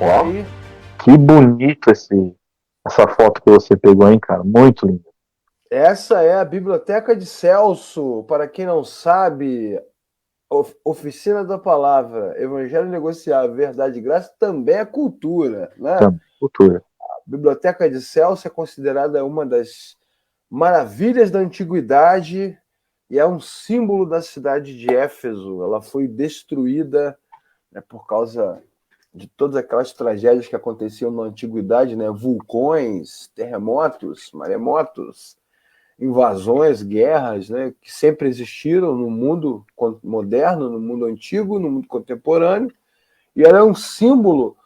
E Ó, aí, que bonito essa foto que você pegou, hein, cara? Muito lindo. essa é a Biblioteca de Celso. Para quem não sabe, Oficina da Palavra, Evangelho Negociável, Verdade e Graça também é cultura, né? Também, cultura. A Biblioteca de Celso é considerada uma das maravilhas da antiguidade e é um símbolo da cidade de Éfeso. Ela foi destruída, né, por causa de todas aquelas tragédias que aconteciam na antiguidade, né? Vulcões, terremotos, maremotos, invasões, guerras, né? Que sempre existiram no mundo moderno, no mundo antigo, no mundo contemporâneo. E ela é um símbolo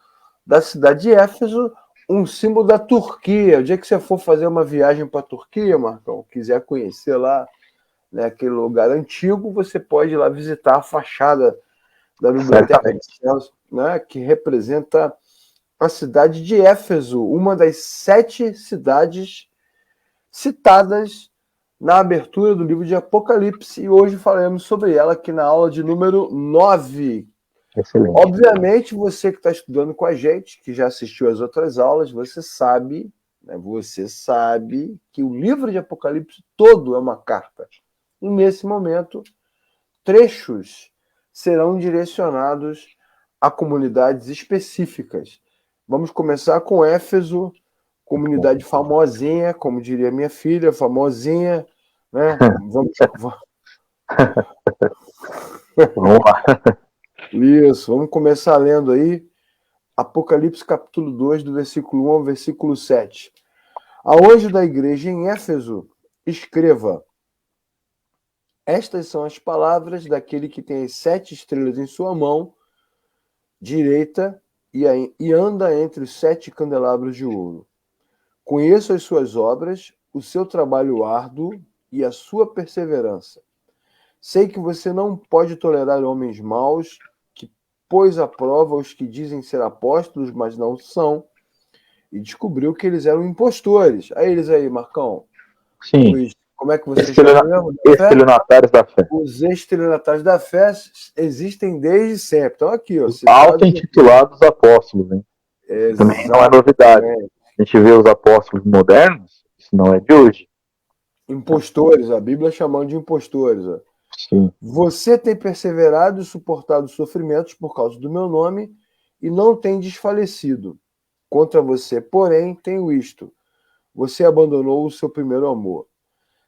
da cidade de Éfeso, um símbolo da Turquia. O dia que você for fazer uma viagem para a Turquia, Marcão, quiser conhecer lá, né, aquele lugar antigo, você pode ir lá visitar a fachada da Biblioteca de Certamente. Celso, né, que representa a cidade de Éfeso, uma das 7 cidades citadas na abertura do livro de Apocalipse, e hoje falaremos sobre ela aqui na aula de número 9. Excelente. Obviamente, você que está estudando com a gente, que já assistiu às outras aulas, você sabe, né, você sabe que o livro de Apocalipse todo é uma carta. E nesse momento, trechos serão direcionados a comunidades específicas. Vamos começar com Éfeso, Muito bom. comunidade famosinha, como diria minha filha, famosinha, né? Vamos lá. Isso, vamos começar lendo aí Apocalipse capítulo 2, do versículo 1 ao versículo 7. Ao anjo da igreja em Éfeso, escreva: estas são as palavras daquele que tem as 7 estrelas em sua mão direita e anda entre os 7 candelabros de ouro. Conheço as suas obras, o seu trabalho árduo e a sua perseverança. Sei que você não pode tolerar homens maus, que pôs à prova os que dizem ser apóstolos, mas não são, e descobriu que eles eram impostores. Aí eles aí, Marcão. Sim. Como é que você chama mesmo? Da fé? Estelionatários da fé. Os estelionatários da fé existem desde sempre. Então, aqui, ó, Os citados aqui. auto-intitulados apóstolos, hein? Também não é novidade. Exatamente. A gente vê os apóstolos modernos, isso não é de hoje. Impostores, a Bíblia chamando de impostores. Ó. Sim. Você tem perseverado e suportado sofrimentos por causa do meu nome e não tem desfalecido. Contra você, porém, tenho isto: você abandonou o seu primeiro amor.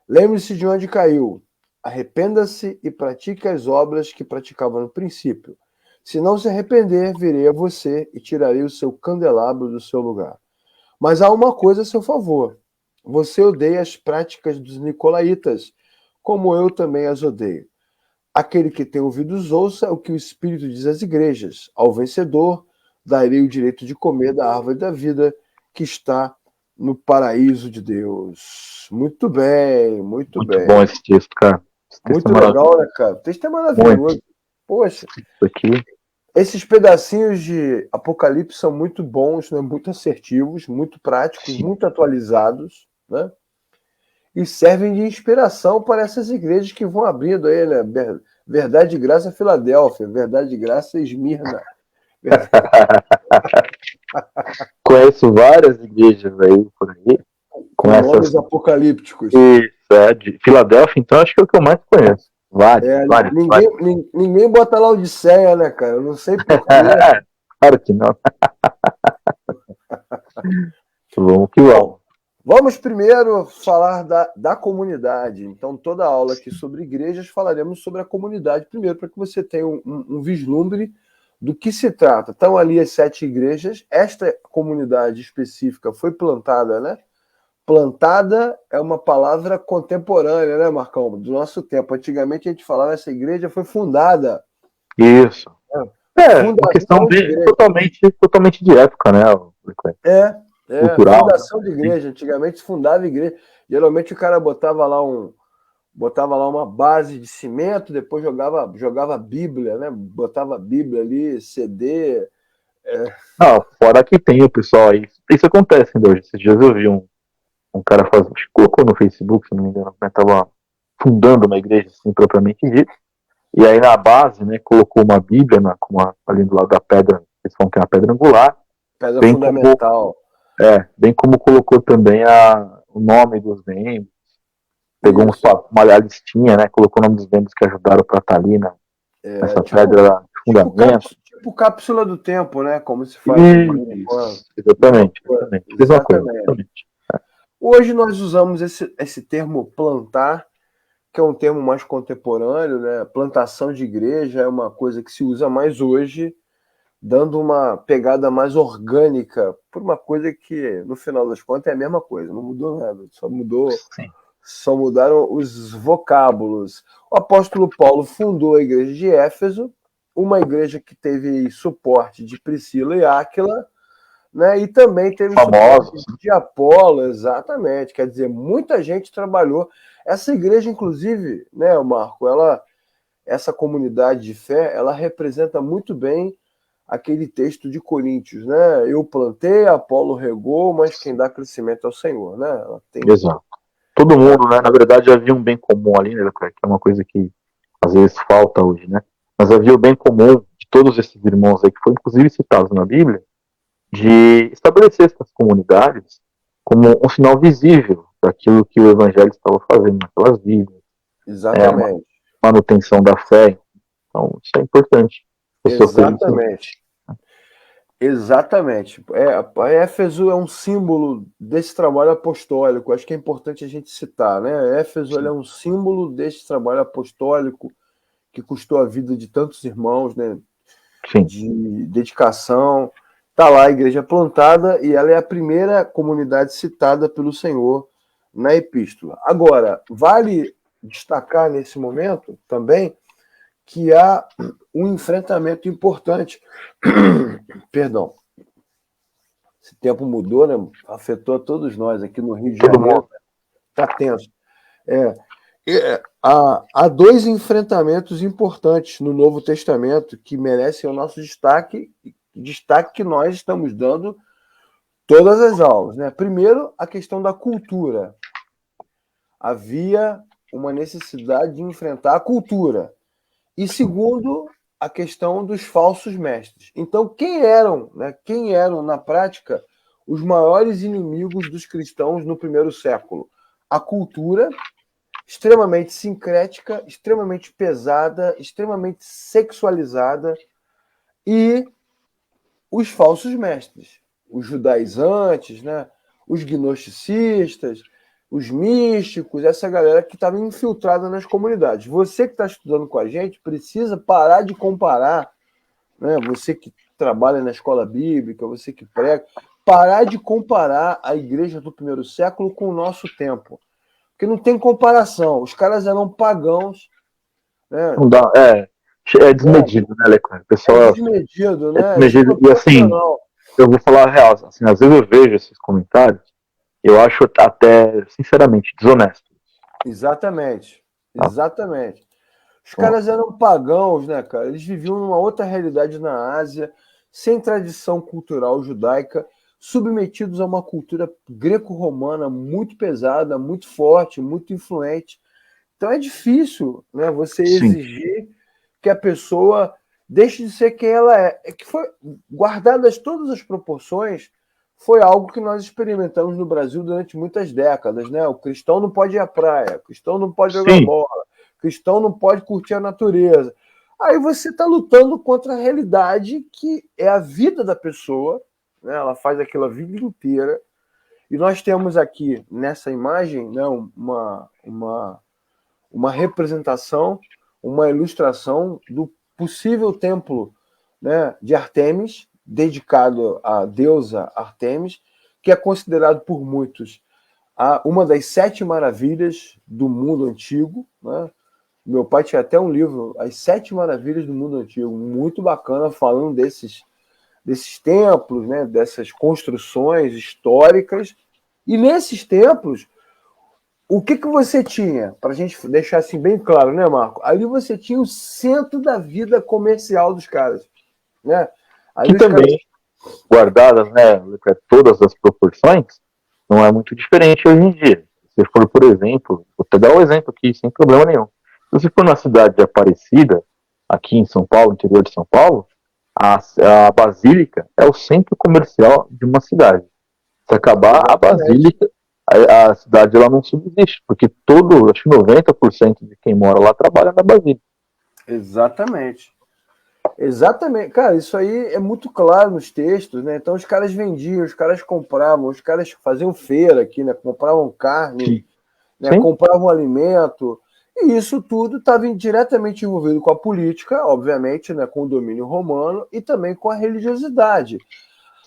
Lembre-se de onde caiu. Arrependa-se e pratique as obras que praticava no princípio. Se não se arrepender, virei a você e tirarei o seu candelabro do seu lugar. Mas há uma coisa a seu favor. Você odeia as práticas dos nicolaítas, como eu também as odeio. Aquele que tem ouvidos ouça o que o Espírito diz às igrejas. Ao vencedor, darei o direito de comer da árvore da vida que está no paraíso de Deus. Muito bem, muito Muito bem. bom esse texto, cara. Esse texto é Muito maravilhoso. legal, né, cara? O texto é Muito. maravilhoso. Poxa, Isso aqui. esses pedacinhos de Apocalipse são muito bons, né? Muito assertivos, muito práticos, Sim. muito atualizados, né? E servem de inspiração para essas igrejas que vão abrindo aí, né? Verdade e Graça Filadélfia, Verdade e Graça Esmirna. Conheço várias igrejas aí por aí, com Com essas. nomes apocalípticos. Isso, de Filadélfia, então acho que é o que eu mais conheço. Várias, É, várias, ninguém, várias. ninguém bota lá Odisseia, né, cara? Eu não sei porquê. Claro que não. Vamos que Bom, vamos. vamos primeiro falar da comunidade. Então, toda aula aqui sobre igrejas, falaremos sobre a comunidade primeiro, para que você tenha um vislumbre do que se trata. Estão ali as 7 igrejas. Esta comunidade específica foi plantada, né? Plantada é uma palavra contemporânea, né, Marcão? Do nosso tempo. Antigamente a gente falava essa igreja foi fundada. Isso. É, uma questão Fundação de bem, igreja. totalmente de época, né? Fundação Cultural. de igreja. Antigamente se fundava igreja. Geralmente o cara botava lá uma base de cimento, depois jogava a Bíblia, né? Botava a Bíblia ali, CD. Não, fora que tem o pessoal aí. Isso acontece ainda hoje. Esses dias eu vi um cara fazendo. Acho que colocou no Facebook, se não me engano, né? Tava fundando uma igreja assim propriamente dita. E aí na base, né, colocou uma Bíblia ali do lado da pedra, eles falam que é uma pedra angular, Pedra bem como, fundamental. bem como colocou também o nome dos membros, pegou Isso. uma listinha, né, colocou o nome dos membros que ajudaram para estar ali nessa pedra de fundamento. Tipo cápsula do tempo, né? Como se faz no Isso, exatamente. Mesma coisa, exatamente. Hoje nós usamos esse termo plantar, que é um termo mais contemporâneo, né? Plantação de igreja é uma coisa que se usa mais hoje, dando uma pegada mais orgânica por uma coisa que, no final das contas, é a mesma coisa, não mudou nada, só mudaram os vocábulos. O apóstolo Paulo fundou a igreja de Éfeso, uma igreja que teve suporte de Priscila e Áquila, né? E também teve suporte de Apolo, exatamente. Quer dizer, muita gente trabalhou. Essa igreja, inclusive, né, Marco, essa comunidade de fé, ela representa muito bem aquele texto de Coríntios, né? Eu plantei, Apolo regou, mas quem dá crescimento é o Senhor, né? Exato. Todo mundo, né? Na verdade, havia um bem comum ali, né, que é uma coisa que às vezes falta hoje, né? Mas havia o bem comum de todos esses irmãos aí, que foram inclusive citados na Bíblia, de estabelecer essas comunidades como um sinal visível daquilo que o Evangelho estava fazendo naquelas vidas. Exatamente. Manutenção da fé. Então, isso é importante. Exatamente. Exatamente. Éfeso é um símbolo desse trabalho apostólico. Acho que é importante a gente citar, né? Éfeso é um símbolo desse trabalho apostólico que custou a vida de tantos irmãos, né? Sim. De dedicação. Está lá a igreja plantada e ela é a primeira comunidade citada pelo Senhor na epístola. Agora, vale destacar nesse momento também que há um enfrentamento importante. Perdão. Esse tempo mudou, né? Afetou a todos nós aqui no Rio de Janeiro. Está tenso. Há dois enfrentamentos importantes no Novo Testamento que merecem o nosso destaque que nós estamos dando todas as aulas, né? Primeiro, a questão da cultura. Havia uma necessidade de enfrentar a cultura. E segundo, a questão dos falsos mestres. Então, quem eram, na prática, os maiores inimigos dos cristãos no primeiro século? A cultura, extremamente sincrética, extremamente pesada, extremamente sexualizada, e os falsos mestres, os judaizantes, né? Os gnosticistas, os místicos, essa galera que estava infiltrada nas comunidades. Você que está estudando com a gente precisa parar de comparar, né? Você que trabalha na escola bíblica, você que prega, parar de comparar a igreja do primeiro século com o nosso tempo. Porque não tem comparação. Os caras eram pagãos. Né? Não dá, é desmedido, né, Leclerc? Pessoal, é desmedido, né? Desmedido. E assim, eu vou falar a real, assim, às vezes eu vejo esses comentários, eu acho até, sinceramente, desonesto. Exatamente. Exatamente. Os caras eram pagãos, né, cara? Eles viviam numa outra realidade na Ásia, sem tradição cultural judaica, submetidos a uma cultura greco-romana muito pesada, muito forte, muito influente. Então é difícil, né, você exigir que a pessoa deixe de ser quem ela é. É que foi, guardadas todas as proporções, foi algo que nós experimentamos no Brasil durante muitas décadas, né? O cristão não pode ir à praia, o cristão não pode jogar bola, o cristão não pode curtir a natureza. Aí você está lutando contra a realidade que é a vida da pessoa, né? Ela faz aquilo a vida inteira. E nós temos aqui, nessa imagem, né, uma representação, uma ilustração do possível templo, né, de Artemis, dedicado à deusa Artemis, que é considerado por muitos uma das 7 maravilhas do mundo antigo, né? Meu pai tinha até um livro, As 7 Maravilhas do Mundo Antigo, muito bacana, falando desses templos, né, dessas construções históricas. E nesses templos, o que você tinha? Para a gente deixar assim bem claro, né, Marco? Ali você tinha o centro da vida comercial dos caras, né? Ali que também, guardadas, né, todas as proporções, não é muito diferente hoje em dia. Se for, por exemplo, vou te dar um exemplo aqui, sem problema nenhum. Se você for na cidade de Aparecida, aqui em São Paulo, interior de São Paulo, A basílica é o centro comercial de uma cidade. Se acabar a basílica, a cidade ela não subsiste, porque acho que 90% de quem mora lá trabalha na basílica. Exatamente. Exatamente. Cara, isso aí é muito claro nos textos, né? Então os caras vendiam, os caras compravam, os caras faziam feira aqui, né? Compravam carne, né? Compravam alimento. E isso tudo estava diretamente envolvido com a política, obviamente, né? Com o domínio romano e também com a religiosidade.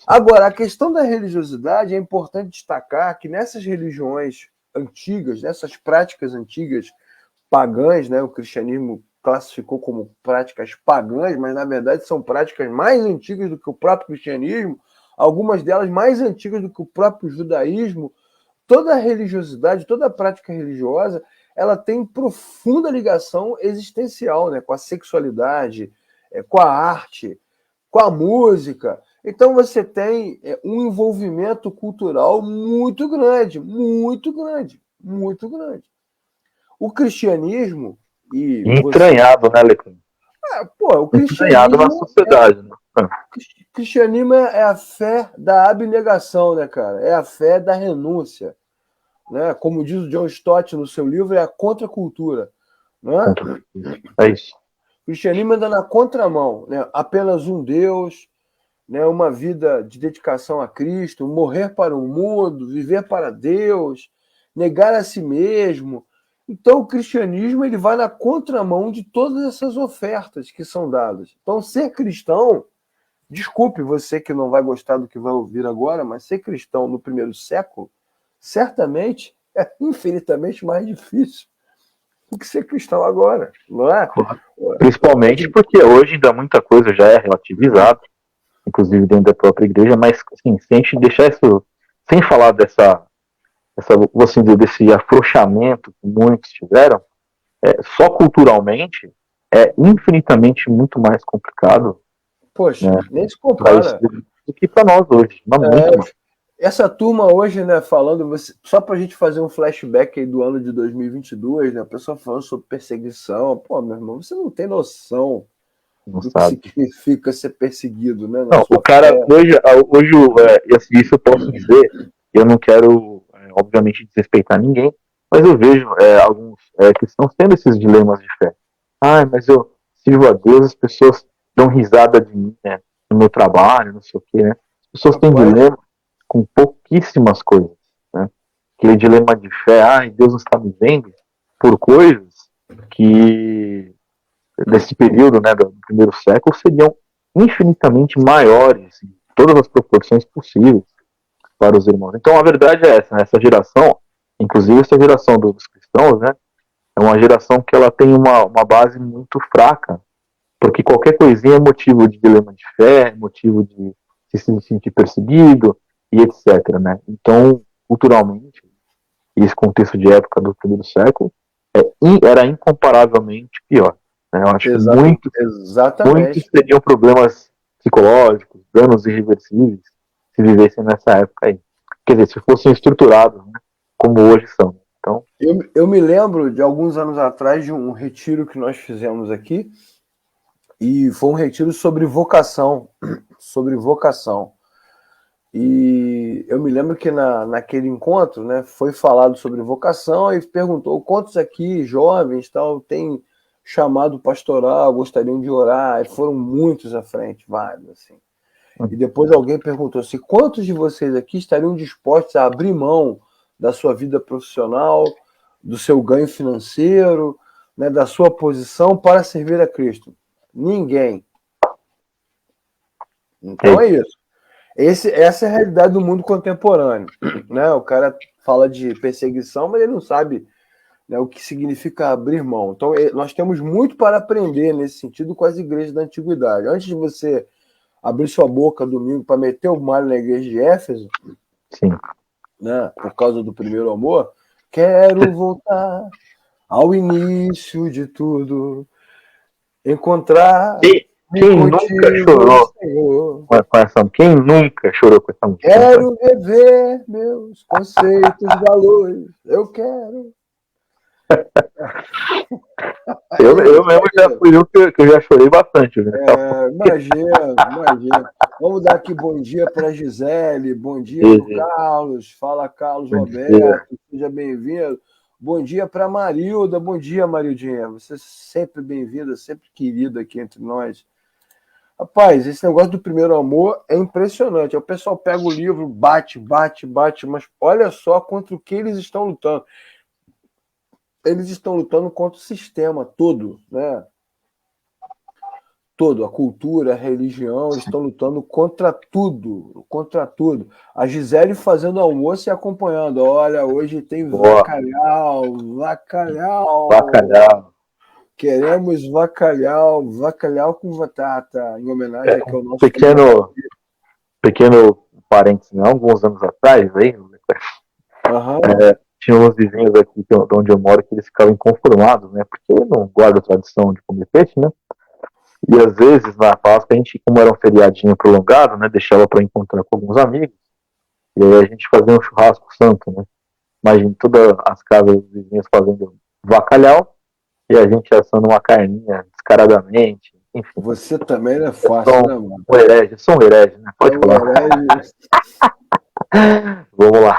Agora, a questão da religiosidade é importante destacar que nessas religiões antigas, nessas práticas antigas pagãs, né? O cristianismo classificou como práticas pagãs, mas na verdade são práticas mais antigas do que o próprio cristianismo, algumas delas mais antigas do que o próprio judaísmo. Toda a religiosidade, toda a prática religiosa, ela tem profunda ligação existencial, né, com a sexualidade, com a arte, com a música. Então você tem um envolvimento cultural muito grande, muito grande, muito grande. O cristianismo e entranhado, né, Leclerc? O entranhado na sociedade, né? O cristianismo é a fé da abnegação, né, cara? É a fé da renúncia, né? Como diz o John Stott no seu livro, é a contracultura, né? É isso. O cristianismo anda na contramão, né? Apenas um Deus, né? Uma vida de dedicação a Cristo, morrer para o mundo, viver para Deus, negar a si mesmo. Então o cristianismo ele vai na contramão de todas essas ofertas que são dadas. Então ser cristão, desculpe você que não vai gostar do que vai ouvir agora, mas ser cristão no primeiro século certamente é infinitamente mais difícil do que ser cristão agora, não é? Principalmente porque hoje ainda muita coisa já é relativizada, inclusive dentro da própria igreja, mas assim, se a gente deixar isso, sem falar desse afrouxamento que muitos tiveram, só culturalmente é infinitamente muito mais complicado. Poxa, né, nem se compara do que para nós hoje. Essa turma hoje, né, falando, só para a gente fazer um flashback aí do ano de 2022, né, a pessoa falando sobre perseguição. Pô, meu irmão, você não tem noção do que significa ser perseguido, né? Não, o cara, hoje assim, isso eu posso dizer, eu não quero, obviamente, desrespeitar ninguém, mas eu vejo alguns que estão tendo esses dilemas de fé. Mas eu sirvo a Deus, as pessoas dão risada de mim, né, no meu trabalho, não sei o quê, né? As pessoas têm dilema com pouquíssimas coisas, né? Aquele dilema de fé, Deus não está me vendo, por coisas que nesse período, né, do primeiro século, seriam infinitamente maiores em todas as proporções possíveis para os irmãos. Então a verdade é essa, né? Essa geração, inclusive essa geração dos cristãos, né, é uma geração que ela tem uma base muito fraca, porque qualquer coisinha é motivo de dilema de fé, motivo de se sentir perseguido e etc, né? Então, culturalmente, esse contexto de época do primeiro século era incomparavelmente pior. Né? Eu acho que muitos teriam problemas psicológicos, danos irreversíveis, se vivessem nessa época aí. Quer dizer, se fossem estruturados, né, como hoje são. Então, eu me lembro de alguns anos atrás de um retiro que nós fizemos aqui, e foi um retiro sobre vocação, E eu me lembro que naquele encontro, né, foi falado sobre vocação e perguntou quantos aqui, jovens, tal, têm chamado pastoral, gostariam de orar, e foram muitos à frente, vários, assim. E depois alguém perguntou assim, quantos de vocês aqui estariam dispostos a abrir mão da sua vida profissional, do seu ganho financeiro, né, da sua posição para servir a Cristo? Ninguém. Então é isso. Essa é a realidade do mundo contemporâneo, né? O cara fala de perseguição, mas ele não sabe, né, o que significa abrir mão. Então, nós temos muito para aprender nesse sentido com as igrejas da antiguidade. Antes de você abrir sua boca domingo para meter o malho na igreja de Éfeso, sim, né, por causa do primeiro amor, quero voltar ao início de tudo, encontrar... Quem nunca chorou com essa? Quem nunca chorou com essa música? Quero rever meus conceitos, valores. Eu quero. Eu Aí, mesmo já fui um que eu já chorei bastante, né? imagina. Vamos dar aqui bom dia para Gisele, bom dia para o E, Carlos. Fala, Carlos bom dia. Roberto, seja bem-vindo. Bom dia para Marilda, bom dia, Marildinha. Você é sempre bem-vinda, sempre querida aqui entre nós. Rapaz, esse negócio do primeiro amor é impressionante. O pessoal pega o livro, bate, bate, bate, mas olha só contra o que eles estão lutando. Eles estão lutando contra o sistema todo, né? Todo, a cultura, a religião, eles estão lutando contra tudo, contra tudo. A Gisele fazendo almoço e acompanhando. Olha, hoje tem Boa, bacalhau, bacalhau. bacalhau. Queremos bacalhau, bacalhau com batata, em homenagem aqui Um ao nosso querido. pequeno parênteses, né? Alguns anos atrás, aí, Aham. tinha uns vizinhos aqui de onde eu moro que eles ficavam inconformados, né? Porque não guarda a tradição de comer peixe, né? E às vezes na Páscoa a gente, como era um feriadinho prolongado, né? Deixava para encontrar com alguns amigos. E aí a gente fazia um churrasco santo, né? Imagina todas as casas dos vizinhos fazendo bacalhau e a gente assando uma carninha descaradamente. Enfim, Você também não é eu fácil, sou né, mano? sou um herege, né? É Pode um falar. herege. Vamos lá.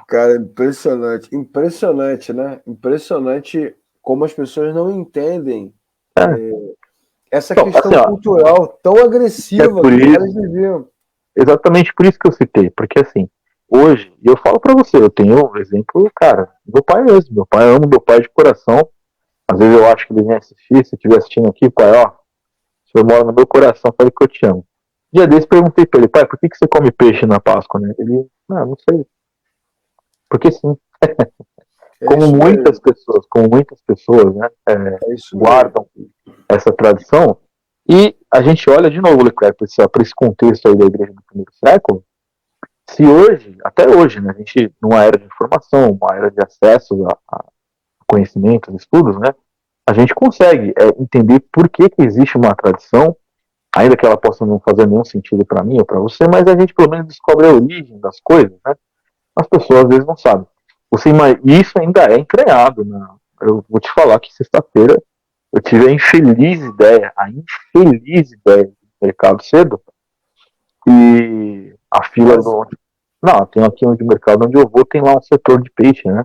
Cara, impressionante. Impressionante, né? Impressionante como as pessoas não entendem essa Então, assim, questão ó, cultural tão é agressiva por que os isso, caras viviam. exatamente por isso que eu citei, porque assim, hoje, e eu falo pra você, eu tenho um exemplo, cara, meu pai mesmo, meu pai ama meu pai de coração, às vezes eu acho que ele vem assistir, se estiver assistindo aqui, pai, ó, o senhor mora no meu coração, falei que eu te amo. Dia desse perguntei pra ele, pai, por que você come peixe na Páscoa, né? Ele, não sei, porque sim, É isso mesmo. como muitas pessoas, né, É isso mesmo. guardam essa tradição, e a gente olha de novo, Leclerc, para esse contexto aí da igreja do primeiro século. Se hoje, até hoje, né, a gente, numa era de informação, uma era de acesso a conhecimentos, estudos, né, a gente consegue entender por que existe uma tradição, ainda que ela possa não fazer nenhum sentido para mim ou para você, mas a gente pelo menos descobre a origem das coisas, né? As pessoas às vezes não sabem. E isso ainda é entranhado. Né? Eu vou te falar que sexta-feira eu tive a infeliz ideia do mercado cedo, e a fila Mas do. Não, tem aqui onde o mercado onde eu vou, tem lá um setor de peixe, né?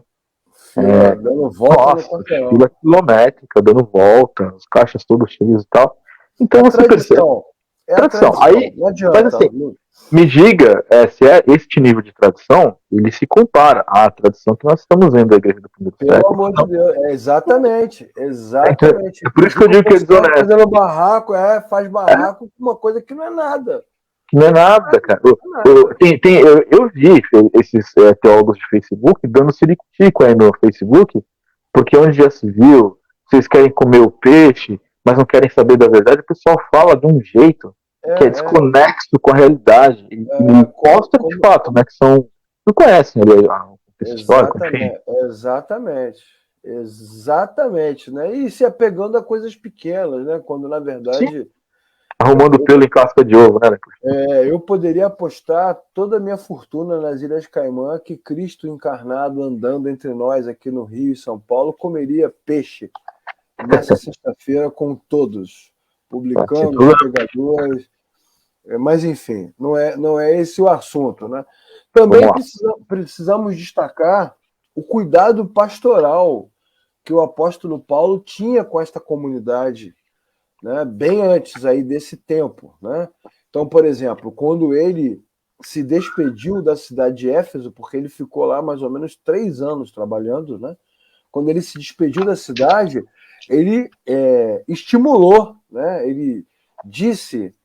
fila dando volta no Nossa, fila quarteirão. quilométrica, dando volta, os caixas todos cheios e tal. É Então a você percebe, tradição. É a tradição. tradição. Aí, Não mas adianta. assim, me diga se é este nível de tradição, ele se compara à tradição que nós estamos vendo da igreja do primeiro Pelo século. amor de Deus. É exatamente. Então, Exatamente. é por isso que eu Inclusive, o digo que é pessoal desonesto. fazendo barraco, faz barraco com uma coisa que não é nada. Não é nada, cara. Não é nada. Eu vi esses teólogos de Facebook dando siricutico aí no Facebook, porque onde já se viu, vocês querem comer o peixe, mas não querem saber da verdade, o pessoal fala de um jeito que é É, desconexo com a realidade. E mostra de como, fato, né, que são. Não conhecem ali o contexto histórico, enfim. exatamente, exatamente, exatamente, né? E se apegando a coisas pequenas, né? Quando na Sim. verdade Arrumando pelo em casca de ovo, né? eu poderia apostar toda a minha fortuna nas Ilhas Caimã que Cristo encarnado andando entre nós aqui no Rio e São Paulo comeria peixe nessa sexta-feira com todos, publicanos, Tudo pregadores, mas enfim, não é esse o assunto, né? vamos Também lá. precisamos destacar o cuidado pastoral que o apóstolo Paulo tinha com esta comunidade, né? Bem antes aí desse tempo, né? Então, por exemplo, quando ele se despediu da cidade de Éfeso, porque ele ficou lá mais ou menos 3 anos trabalhando, né? Quando ele se despediu da cidade, ele estimulou, né? Ele disse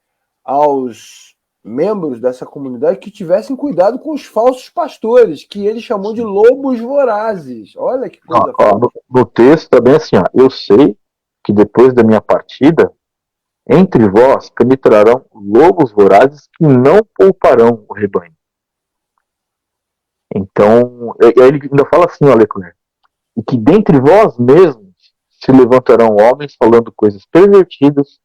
aos membros dessa comunidade que tivessem cuidado com os falsos pastores, que ele chamou de lobos vorazes. Olha que Ó, coisa ó, forte. no texto tá bem assim, ó, eu sei que depois da minha partida, entre vós penetrarão lobos vorazes que não pouparão o rebanho. Então, e aí ele ainda fala assim, olha, Leclerc, e que dentre vós mesmos se levantarão homens falando coisas pervertidas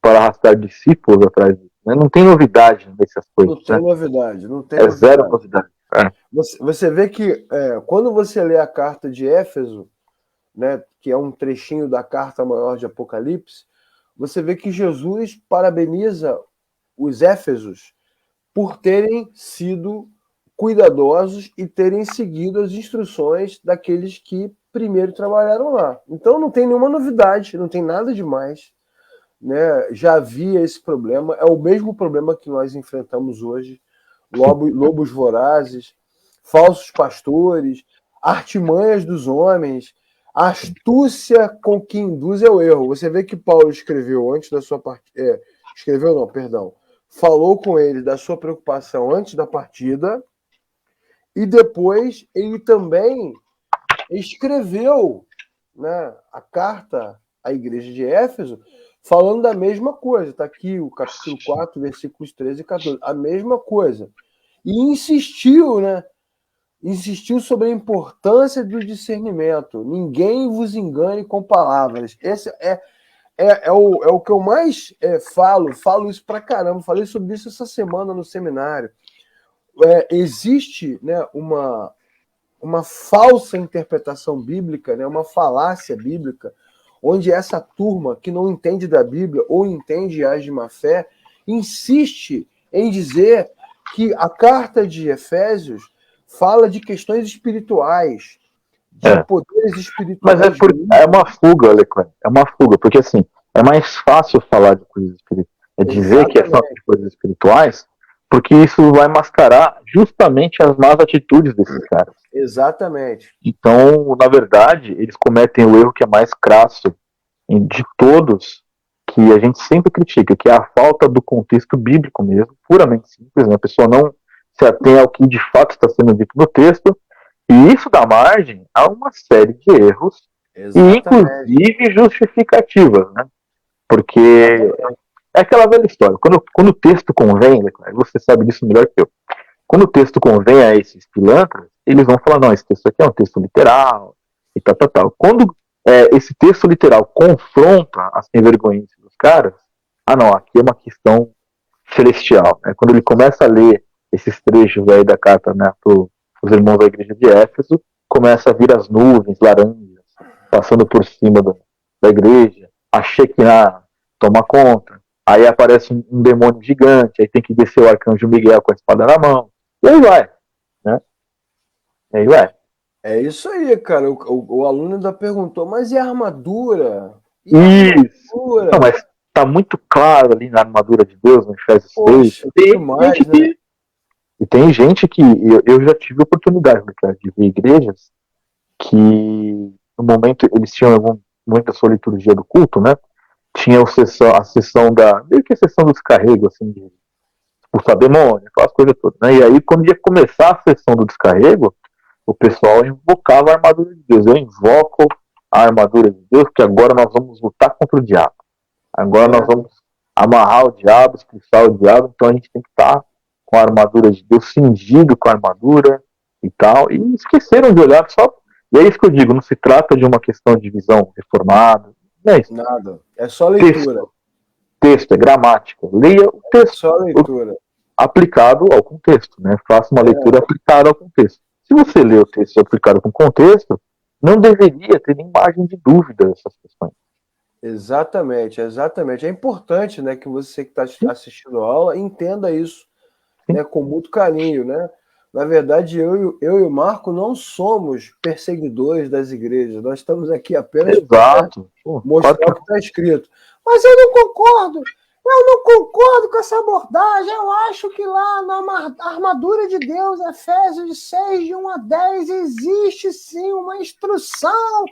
para arrastar discípulos atrás disso. Né? Não tem novidade nessas Não coisas, tem né? novidade, não tem É zero novidade. novidade. Você vê que quando você lê a carta de Éfeso, né, que é um trechinho da carta maior de Apocalipse, você vê que Jesus parabeniza os éfesos por terem sido cuidadosos e terem seguido as instruções daqueles que primeiro trabalharam lá. Então não tem nenhuma novidade, não tem nada demais, né? Já havia esse problema, é o mesmo problema que nós enfrentamos hoje, lobos vorazes, falsos pastores, artimanhas dos homens, astúcia com que induz ao erro. Você vê que Paulo escreveu antes da sua partida, escreveu não, perdão, falou com ele da sua preocupação antes da partida, e depois ele também escreveu, né, a carta à igreja de Éfeso, falando da mesma coisa. Está aqui o capítulo 4, versículos 13 e 14. A mesma coisa. E insistiu, né? Insistiu sobre a importância do discernimento. Ninguém vos engane com palavras. Esse é o que eu mais falo isso pra caramba. Falei sobre isso essa semana no seminário. Existe, né, uma falsa interpretação bíblica, né, uma falácia bíblica, onde essa turma que não entende da Bíblia ou entende e age de má fé, insiste em dizer que a carta de Efésios fala de questões espirituais, de poderes espirituais. Mas é uma fuga, Leclerc. É uma fuga, porque assim, é mais fácil falar de coisas espirituais, dizer que é só de coisas espirituais, porque isso vai mascarar justamente as más atitudes desses caras. Exatamente. Então, na verdade, eles cometem o erro que é mais crasso de todos, que a gente sempre critica, que é a falta do contexto bíblico mesmo, puramente simples, né? A pessoa não se atém ao que de fato está sendo dito no texto, e isso dá margem a uma série de erros, e inclusive justificativas, né? Porque é aquela velha história, quando o texto convém, você sabe disso melhor que eu, quando o texto convém a esses pilantras, eles vão falar, não, esse texto aqui é um texto literal, e tal. Quando esse texto literal confronta as sem-vergonhices dos caras, não, aqui é uma questão celestial. Né? Quando ele começa a ler esses trechos aí da carta, né, para os irmãos da igreja de Éfeso, começa a vir as nuvens laranjas, passando por cima da igreja, a Shekinah toma conta, aí aparece um demônio gigante, aí tem que descer o arcanjo Miguel com a espada na mão, e aí vai, né? E aí vai. É isso aí, cara. O aluno ainda perguntou, mas e a armadura? Isso. Não, mas tá muito claro ali na armadura de Deus, no Efésios 6. E tem gente que eu já tive oportunidade, cara, de ver igrejas que no momento eles tinham muita sua liturgia do culto, né? Tinha a sessão meio que a sessão do descarrego, assim, de expulsar demônio, aquelas coisas todas, né? E aí, quando ia começar a sessão do descarrego, o pessoal invocava a armadura de Deus. Eu invoco a armadura de Deus, que agora nós vamos lutar contra o diabo. Agora nós vamos amarrar o diabo, expulsar o diabo, então a gente tem que estar com a armadura de Deus, cingido com a armadura e tal, e esqueceram de olhar só. E é isso que eu digo, não se trata de uma questão de visão reformada, não é isso. Nada, é só leitura. Texto, é gramática. Leia o texto. Só leitura. Aplicado ao contexto, né? Faça uma leitura aplicada ao contexto. Se você lê o texto aplicado com contexto, não deveria ter nem margem de dúvida essas questões. Exatamente. É importante, né, que você que está assistindo a aula entenda isso, né, com muito carinho, né? Na verdade, eu e o Marco não somos perseguidores das igrejas. Nós estamos aqui apenas para mostrar o que está escrito. Mas eu não concordo. Eu não concordo com essa abordagem. Eu acho que lá na armadura de Deus, Efésios 6, de 1 a 10, existe sim uma instrução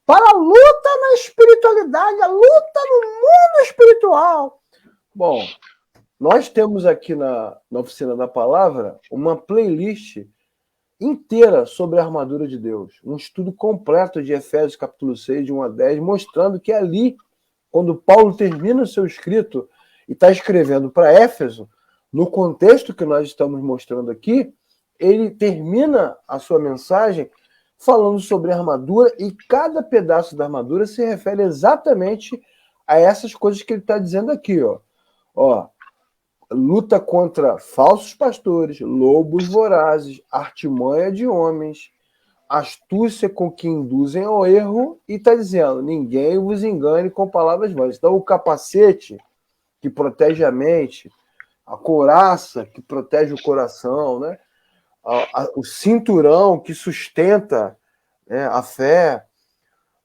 para a luta na espiritualidade, a luta no mundo espiritual. Bom, nós temos aqui na Oficina da Palavra uma playlist inteira sobre a armadura de Deus. Um estudo completo de Efésios capítulo 6, de 1 a 10, mostrando que ali, quando Paulo termina o seu escrito e está escrevendo para Éfeso, no contexto que nós estamos mostrando aqui, ele termina a sua mensagem falando sobre a armadura, e cada pedaço da armadura se refere exatamente a essas coisas que ele está dizendo aqui. luta contra falsos pastores, lobos vorazes, artimanha de homens, astúcia com que induzem ao erro, e está dizendo, ninguém vos engane com palavras vãs. Então, o capacete que protege a mente, a couraça que protege o coração, né? O cinturão que sustenta, né, a fé,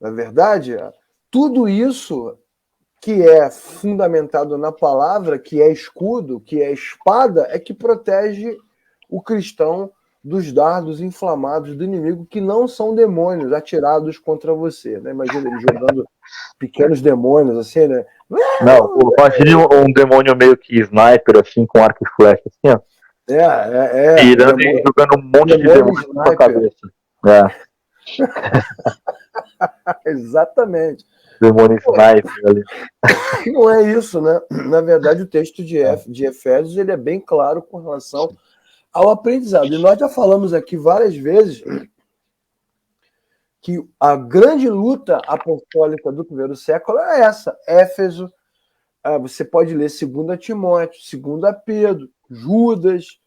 na verdade, tudo isso que é fundamentado na palavra, que é escudo, que é espada, é que protege o cristão dos dardos inflamados do inimigo, que não são demônios atirados contra você, né? Imagina ele jogando pequenos demônios, assim, né? Não, imagine um demônio meio que sniper, assim, com arco e flecha, assim, ó. Mirando e jogando um monte de demônio na sua cabeça. Exatamente. Demônio sniper ali. Não é isso, né? Na verdade, o texto de Efésios ele é bem claro com relação ao aprendizado. E nós já falamos aqui várias vezes que a grande luta apostólica do primeiro século é essa. Éfeso, você pode ler 2 Timóteo, 2 Pedro, Judas,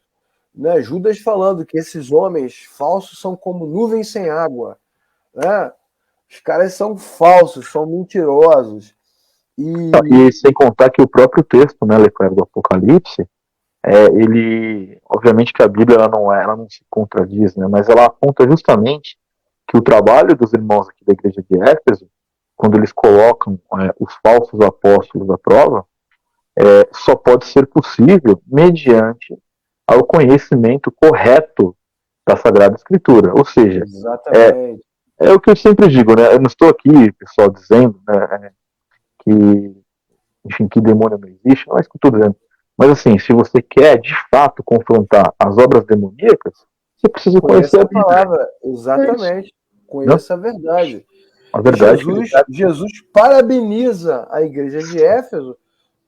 né? Judas falando que esses homens falsos são como nuvens sem água, né? Os caras são falsos, são mentirosos. E sem contar que o próprio texto, né, Leclerc, do Apocalipse, ele, obviamente que a Bíblia ela não se contradiz, né, mas ela aponta justamente que o trabalho dos irmãos aqui da igreja de Éfeso, quando eles colocam os falsos apóstolos à prova, só pode ser possível mediante ao conhecimento correto da Sagrada Escritura. Ou seja, é o que eu sempre digo, né? Eu não estou aqui, pessoal, dizendo, né, que demônio não existe, não é isso que eu estou dizendo. Mas assim, se você quer de fato confrontar as obras demoníacas, você precisa conhecer a palavra. Exatamente. Conheça a verdade. A verdade Jesus parabeniza a igreja de Éfeso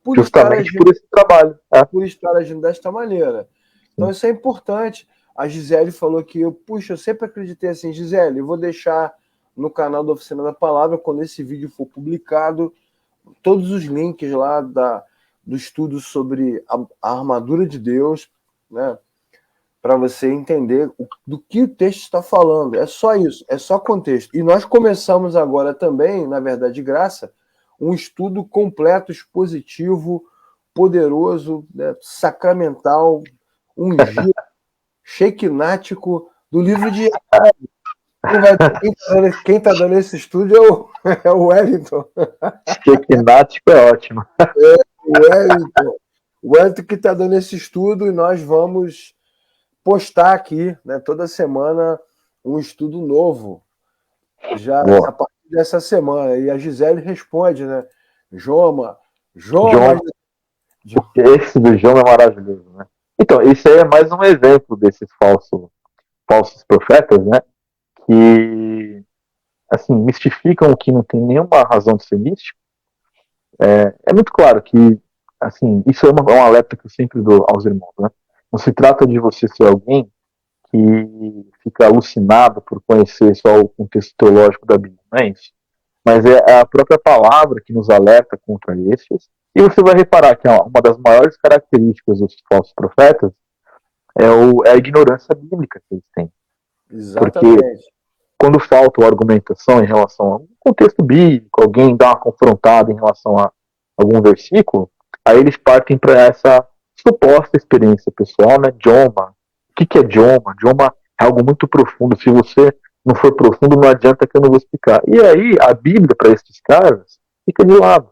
por justamente por esse trabalho. Por estar agindo desta maneira. Então isso é importante. A Gisele falou que eu sempre acreditei assim, Gisele, eu vou deixar no canal da Oficina da Palavra, quando esse vídeo for publicado, todos os links lá do estudo sobre a armadura de Deus, né? Para você entender do que o texto está falando. É só isso, é só contexto. E nós começamos agora também, na verdade, de graça, um estudo completo, expositivo, poderoso, né, sacramental, ungido, shekinático, do livro de quem está dando esse estudo é o Wellington. Shekinático é ótimo. O Wellington que está dando esse estudo, e nós vamos postar aqui, né, toda semana um estudo novo, já a partir dessa semana. E a Gisele responde, né? Joma. Esse do Joma é maravilhoso, né? Então, isso aí é mais um exemplo desses falsos profetas, né? Que, assim, mistificam o que não tem nenhuma razão de ser místico. É muito claro que, assim, isso é um alerta que eu sempre dou aos irmãos, né? Não se trata de você ser alguém que fica alucinado por conhecer só o contexto teológico da Bíblia, não é isso. Mas é a própria palavra que nos alerta contra esses. E você vai reparar que uma das maiores características dos falsos profetas é a ignorância bíblica que eles têm. Exatamente. Porque quando falta a argumentação em relação a um contexto bíblico, alguém dá uma confrontada em relação a algum versículo, aí eles partem para essa suposta experiência pessoal, né? Joma. O que é Joma? Joma é algo muito profundo. Se você não for profundo, não adianta que eu não vou explicar. E aí, a Bíblia, para esses caras, fica de lado.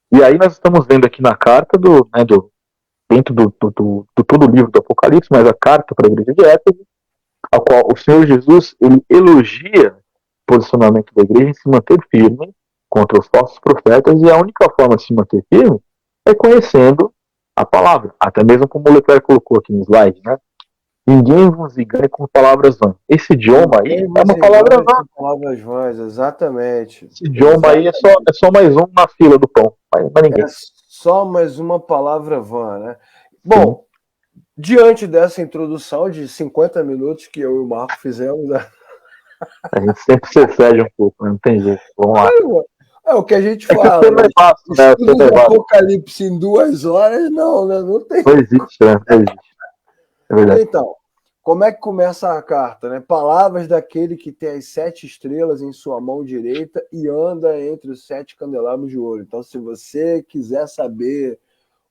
E aí nós estamos vendo aqui na carta dentro do todo o livro do Apocalipse, mas a carta para a igreja de Éfeso, a qual o Senhor Jesus ele elogia o posicionamento da igreja em se manter firme contra os falsos profetas, e a única forma de se manter firme é conhecendo a palavra. Até mesmo como o Leclerc colocou aqui no slide, né? Ninguém vos engane com palavras vãs. Esse idioma aí é uma palavra vã. Palavras vãs, exatamente. Esse idioma aí é só mais um na fila do pão. Mas ninguém. É só mais uma palavra vã, né? Bom, diante dessa introdução de 50 minutos que eu e o Marco fizemos, né? A gente sempre se excede um pouco, não tem jeito. Vamos lá. É o que a gente É que fala. o tema é vasto, né? O Estudo tema é do vasto. Apocalipse em 2 horas, não, né? Não tem. Não existe, né? Não existe. É verdade. Então, como é que começa a carta, né? Palavras daquele que tem as 7 estrelas em sua mão direita e anda entre os 7 candelabros de ouro. Então, se você quiser saber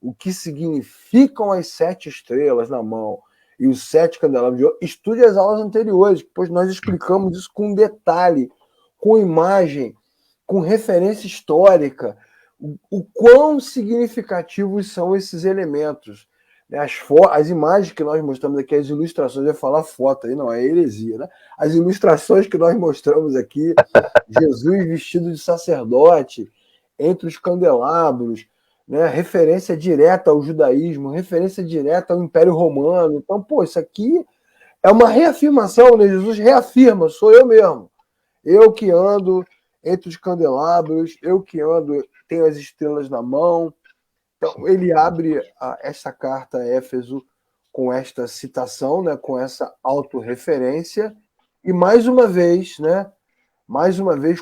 o que significam as 7 estrelas na mão e os 7 candelabros de ouro, estude as aulas anteriores, pois nós explicamos isso com detalhe, com imagem, com referência histórica, o quão significativos são esses elementos. As imagens que nós mostramos aqui, as ilustrações, eu ia falar foto aí, não, é heresia, né? As ilustrações que nós mostramos aqui, Jesus vestido de sacerdote, entre os candelabros, né? Referência direta ao judaísmo, referência direta ao Império Romano. Então, pô, isso aqui é uma reafirmação, né? Jesus reafirma, sou eu mesmo. Eu que ando entre os candelabros, eu que ando, tenho as estrelas na mão. Então, ele abre essa carta a Éfeso com esta citação, né, com essa autorreferência, e mais uma vez, né,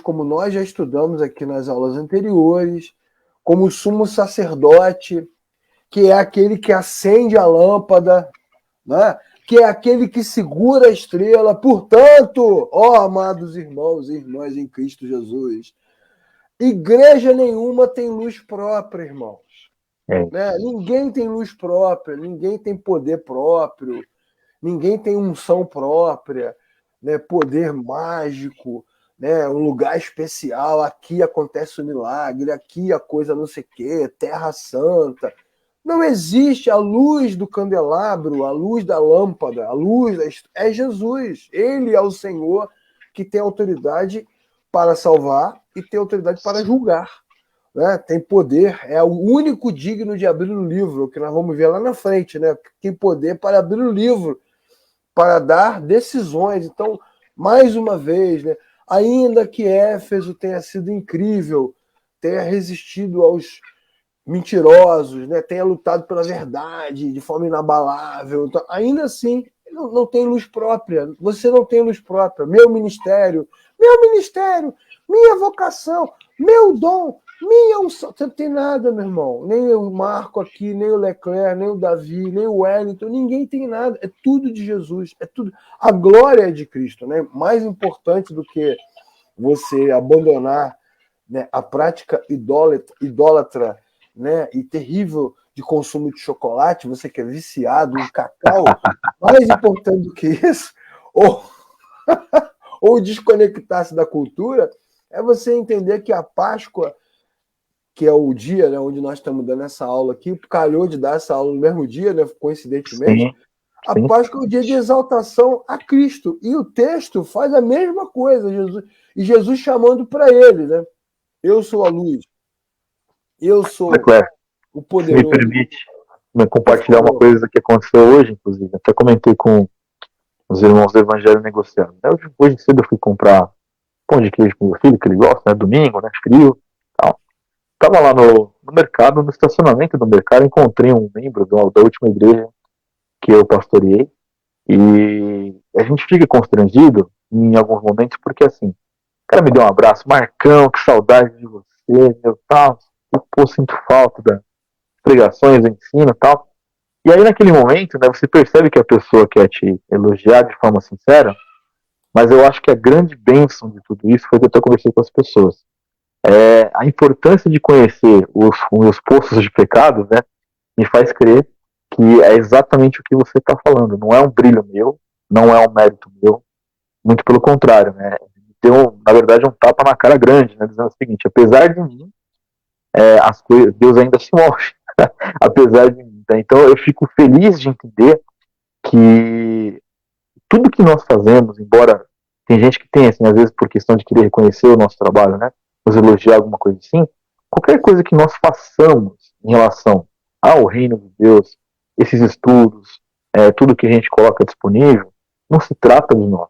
como nós já estudamos aqui nas aulas anteriores, como o sumo sacerdote, que é aquele que acende a lâmpada, né, que é aquele que segura a estrela. Portanto, ó amados irmãos e irmãs em Cristo Jesus, igreja nenhuma tem luz própria, irmãos. Né? Ninguém tem luz própria, ninguém tem poder próprio, ninguém tem unção própria, né? Poder mágico, né? Um lugar especial, aqui acontece o milagre, aqui a coisa não sei o quê, terra santa. Não existe a luz do candelabro, a luz da lâmpada, a luz é Jesus. Ele é o Senhor que tem autoridade para salvar e tem autoridade para julgar. Né? Tem poder, é o único digno de abrir o livro, que nós vamos ver lá na frente, né? Tem poder para abrir o livro, para dar decisões. Então, mais uma vez, né? Ainda que Éfeso tenha sido incrível, tenha resistido aos mentirosos, né? Tenha lutado pela verdade de forma inabalável, então, ainda assim, não tem luz própria. Você não tem luz própria. Meu ministério, minha vocação, meu dom, minha unção. Você não tem nada, meu irmão. Nem o Marco aqui, nem o Leclerc, nem o Davi, nem o Wellington. Ninguém tem nada. É tudo de Jesus. É tudo. A glória é de Cristo, né? Mais importante do que você abandonar, né, a prática idólatra, né, e terrível de consumo de chocolate, você que é viciado em cacau, mais importante do que isso, ou desconectar-se da cultura, é você entender que a Páscoa, que é o dia, né, onde nós estamos dando essa aula aqui, calhou de dar essa aula no mesmo dia, né, coincidentemente. Sim. A Páscoa é o dia de exaltação a Cristo. E o texto faz a mesma coisa. Jesus chamando para ele, né? Eu sou a luz. Eu sou o poderoso. Se me permite compartilhar uma coisa que aconteceu hoje, inclusive. Até comentei com os irmãos do Evangelho negociando. Hoje cedo eu fui comprar pão de queijo com meu filho, que ele gosta, né? Domingo, né? Frio. Tal. Tava lá no mercado, no estacionamento do mercado, encontrei um membro da última igreja que eu pastoreei. E a gente fica constrangido em alguns momentos, porque assim, o cara me deu um abraço, Marcão, que saudade de você, meu tal. Eu sinto falta das pregações, do ensino e tal. E aí naquele momento, né, você percebe que a pessoa quer te elogiar de forma sincera, mas eu acho que a grande bênção de tudo isso foi que eu até conversei com as pessoas. A importância de conhecer os poços de pecado, né, me faz crer que é exatamente o que você está falando. Não é um brilho meu, não é um mérito meu, muito pelo contrário, né? Deu, na verdade, um tapa na cara grande, né, dizendo o seguinte: apesar de mim, as coisas, Deus ainda se move, apesar de mim. Tá? Então, eu fico feliz de entender que tudo que nós fazemos, embora tem gente que tem, assim, às vezes por questão de querer reconhecer o nosso trabalho, né, nos elogiar alguma coisa assim, qualquer coisa que nós façamos em relação ao reino de Deus, esses estudos, tudo que a gente coloca disponível, não se trata de nós.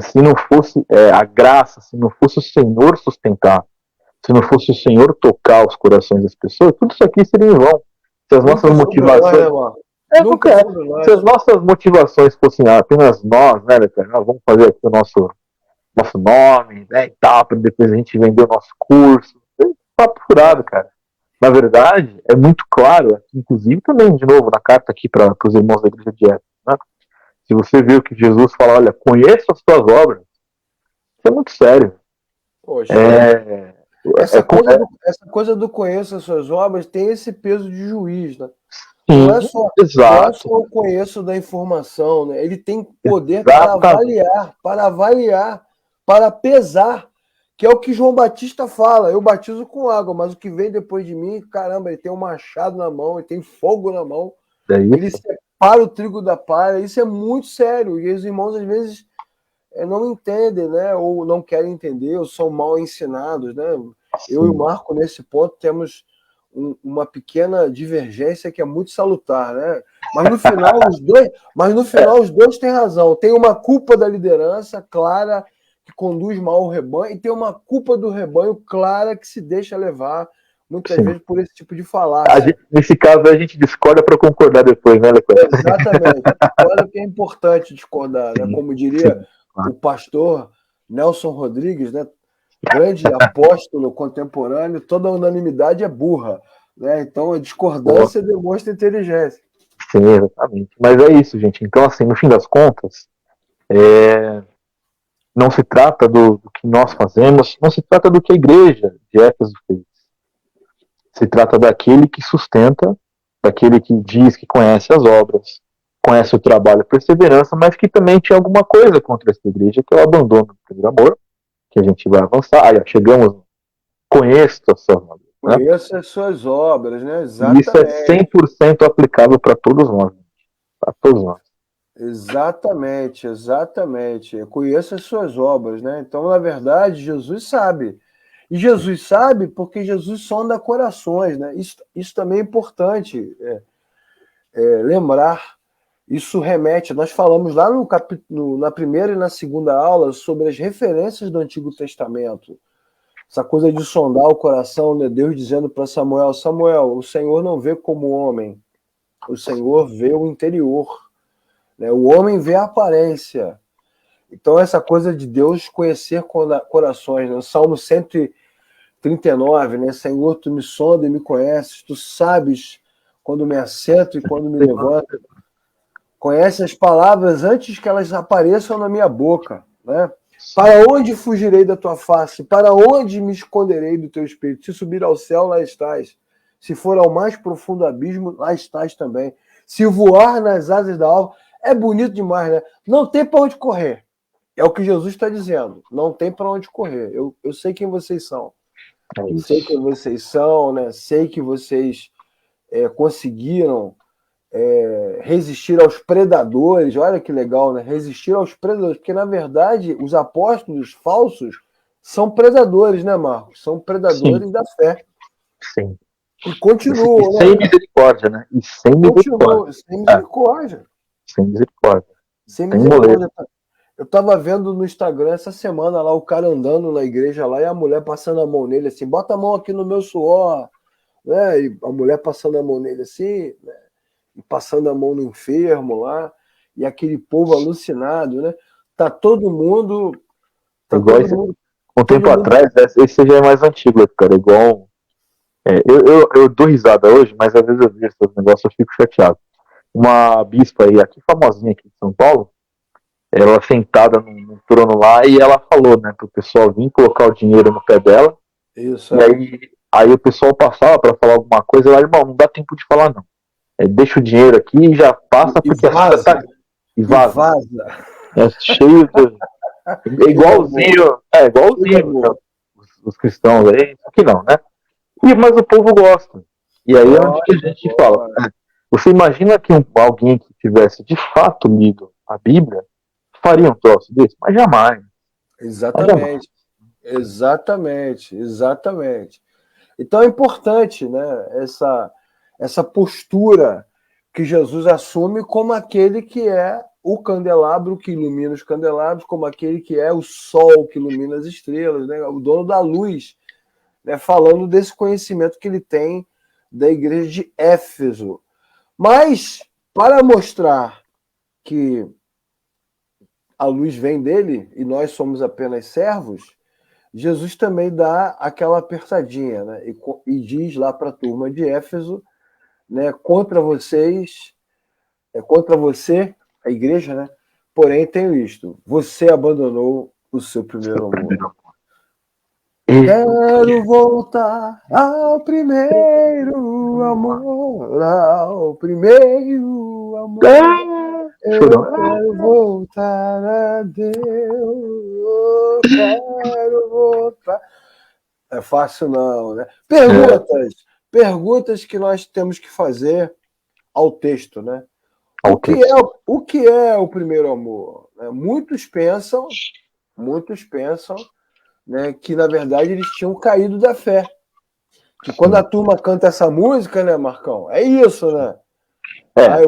Se não fosse a graça, se não fosse o Senhor sustentar, se não fosse o Senhor tocar os corações das pessoas, tudo isso aqui seria em vão. Se as nossas motivações... Se as nossas motivações fossem apenas nós, né, nós vamos fazer aqui o nosso nosso nome, né, e tal, para depois a gente vender o nosso curso. É papo furado, cara. Na verdade, é muito claro, inclusive também, de novo, na carta aqui para os irmãos da igreja de Éfeso, né? Se você viu que Jesus fala, olha, conheça as suas obras, isso é muito sério. Poxa, É, essa coisa do conheço as suas obras tem esse peso de juiz, né? Não é sim, só, não é exato. só o conheço da informação, né? Ele tem poder Exatamente. para avaliar, para pesar, que é o que João Batista fala. Eu batizo com água, mas o que vem depois de mim, caramba, ele tem um machado na mão, ele tem fogo na mão, É ele isso. separa o trigo da palha. Isso é muito sério. E os irmãos, às vezes, não entendem, né? Ou não querem entender, ou são mal ensinados, né? Eu e o Sim. Marco, nesse ponto, temos uma pequena divergência que é muito salutar, né? Mas no final os dois têm razão. Tem uma culpa da liderança clara que conduz mal o rebanho e tem uma culpa do rebanho clara que se deixa levar muitas Sim. vezes por esse tipo de falácia. Nesse caso a gente discorda para concordar depois, né, Leclerc? Exatamente. Olha que é importante discordar, né? Como diria Sim. o pastor Nelson Rodrigues, né? Grande apóstolo contemporâneo, toda unanimidade é burra, né? Então a discordância demonstra inteligência. Sim, exatamente. Mas é isso, gente. Então, assim, no fim das contas, não se trata do que nós fazemos, não se trata do que a igreja de Éfeso fez. Se trata daquele que sustenta, daquele que diz que conhece as obras, conhece o trabalho e perseverança, mas que também tinha alguma coisa contra essa igreja, que é o abandono do primeiro amor, que a gente vai avançar. Aí, chegamos, conheço as suas obras. Né? Conheça as suas obras, né? E isso é Exatamente. 100% aplicável para todos nós. Para todos nós. Exatamente, exatamente. Conheça as suas obras, né? Então, na verdade, Jesus sabe. E Jesus sabe porque Jesus sonda corações, né? Isso também é importante lembrar. Isso remete, nós falamos lá na primeira e na segunda aula sobre as referências do Antigo Testamento. Essa coisa de sondar o coração, né? Deus dizendo para Samuel, Samuel, o Senhor não vê como homem, o Senhor vê o interior. Né? O homem vê a aparência. Então essa coisa de Deus conhecer corações, né? O Salmo 139, né? Senhor, tu me sonda e me conheces, tu sabes quando me assento e quando me levanto. Conhece as palavras antes que elas apareçam na minha boca, né? Para onde fugirei da tua face? Para onde me esconderei do teu espírito? Se subir ao céu, lá estás. Se for ao mais profundo abismo, lá estás também. Se voar nas asas da alva, é bonito demais, né? Não tem para onde correr. É o que Jesus está dizendo. Não tem para onde correr. Eu sei quem vocês são. Sei quem vocês são, né? Sei que vocês conseguiram resistir aos predadores. Olha que legal, né? Resistir aos predadores, porque na verdade os apóstolos falsos são predadores, né, Marcos? São predadores Sim. da fé. Sim. E continuam, E sem né? misericórdia, né? E sem misericórdia. Continuam, sem misericórdia. Sem misericórdia. Sem Sem moleiro. misericórdia. Eu tava vendo no Instagram essa semana lá o cara andando na igreja lá e a mulher passando a mão nele assim, bota a mão aqui no meu suor, né? E a mulher passando a mão nele assim, né? E passando a mão no enfermo lá, e aquele povo alucinado, né? Tá todo mundo. Tá Igual todo esse, mundo. um Todo tempo mundo. atrás, esse já é mais antigo, cara. Igual. Eu dou risada hoje, mas às vezes eu vejo esses negócios eu fico chateado. Uma bispa aí, aqui famosinha aqui de São Paulo, ela sentada num trono lá e ela falou, né, pro pessoal vir colocar o dinheiro no pé dela. Isso, E aí o pessoal passava para falar alguma coisa, ela, irmão, não dá tempo de falar não. Deixa o dinheiro aqui e já passa E porque a fila vaza. tá e E vaza. vaza. É cheio de. Que amor. Que Igualzinho amor. os cristãos aí, só que não, né? Mas o povo gosta. E aí é onde que a gente fala. Você imagina que alguém que tivesse de fato lido a Bíblia faria um troço desse? Mas jamais. Mas jamais. Exatamente. Exatamente. Exatamente. Então é importante, né, essa postura que Jesus assume como aquele que é o candelabro que ilumina os candelabros, como aquele que é o sol que ilumina as estrelas, né, o dono da luz, né, falando desse conhecimento que ele tem da igreja de Éfeso. Mas, para mostrar que a luz vem dele e nós somos apenas servos, Jesus também dá aquela apertadinha, né? E diz lá para a turma de Éfeso, né? Contra vocês, contra você, a igreja, né? Porém, tenho isto: você abandonou o seu primeiro amor. Quero voltar ao primeiro amor, ao primeiro amor. Eu quero voltar a Deus, eu quero voltar. É fácil não, né? Perguntas que nós temos que fazer ao texto, né? O que é o primeiro amor? Muitos pensam, né, que na verdade eles tinham caído da fé. Que quando a turma canta essa música, né, Marcão? É isso, né?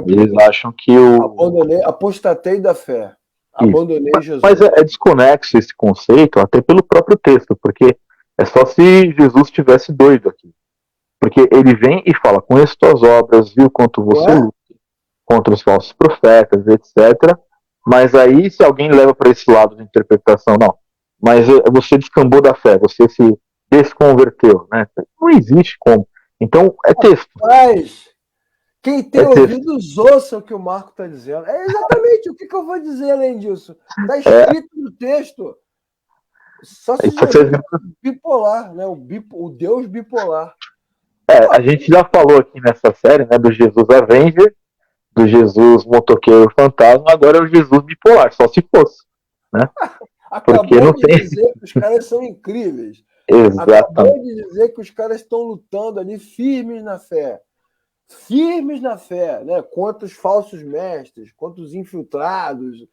Eles acham que apostatei da fé. Abandonei Jesus. Mas é desconexo esse conceito, até pelo próprio texto, porque é só se Jesus estivesse doido aqui. Porque ele vem e fala: conheço tuas obras, viu quanto você luta contra os falsos profetas, etc. Mas aí, se alguém leva para esse lado de interpretação, não, mas você descambou da fé, você se desconverteu, né? Não existe como. Então, é texto. Mas quem tem ouvidos, ouça o que o Marco está dizendo. É exatamente o que eu vou dizer além disso. Está escrito no texto. Só se Jesus bipolar, né? O Deus bipolar. A gente já falou aqui nessa série, né, do Jesus Avenger, do Jesus motoqueiro fantasma, agora é o Jesus bipolar, só se fosse, né? Acabou não de dizer que os caras são incríveis. Exatamente. Acabou de dizer que os caras estão lutando ali firmes na fé. Firmes na fé, né? Contra os falsos mestres, contra os infiltrados,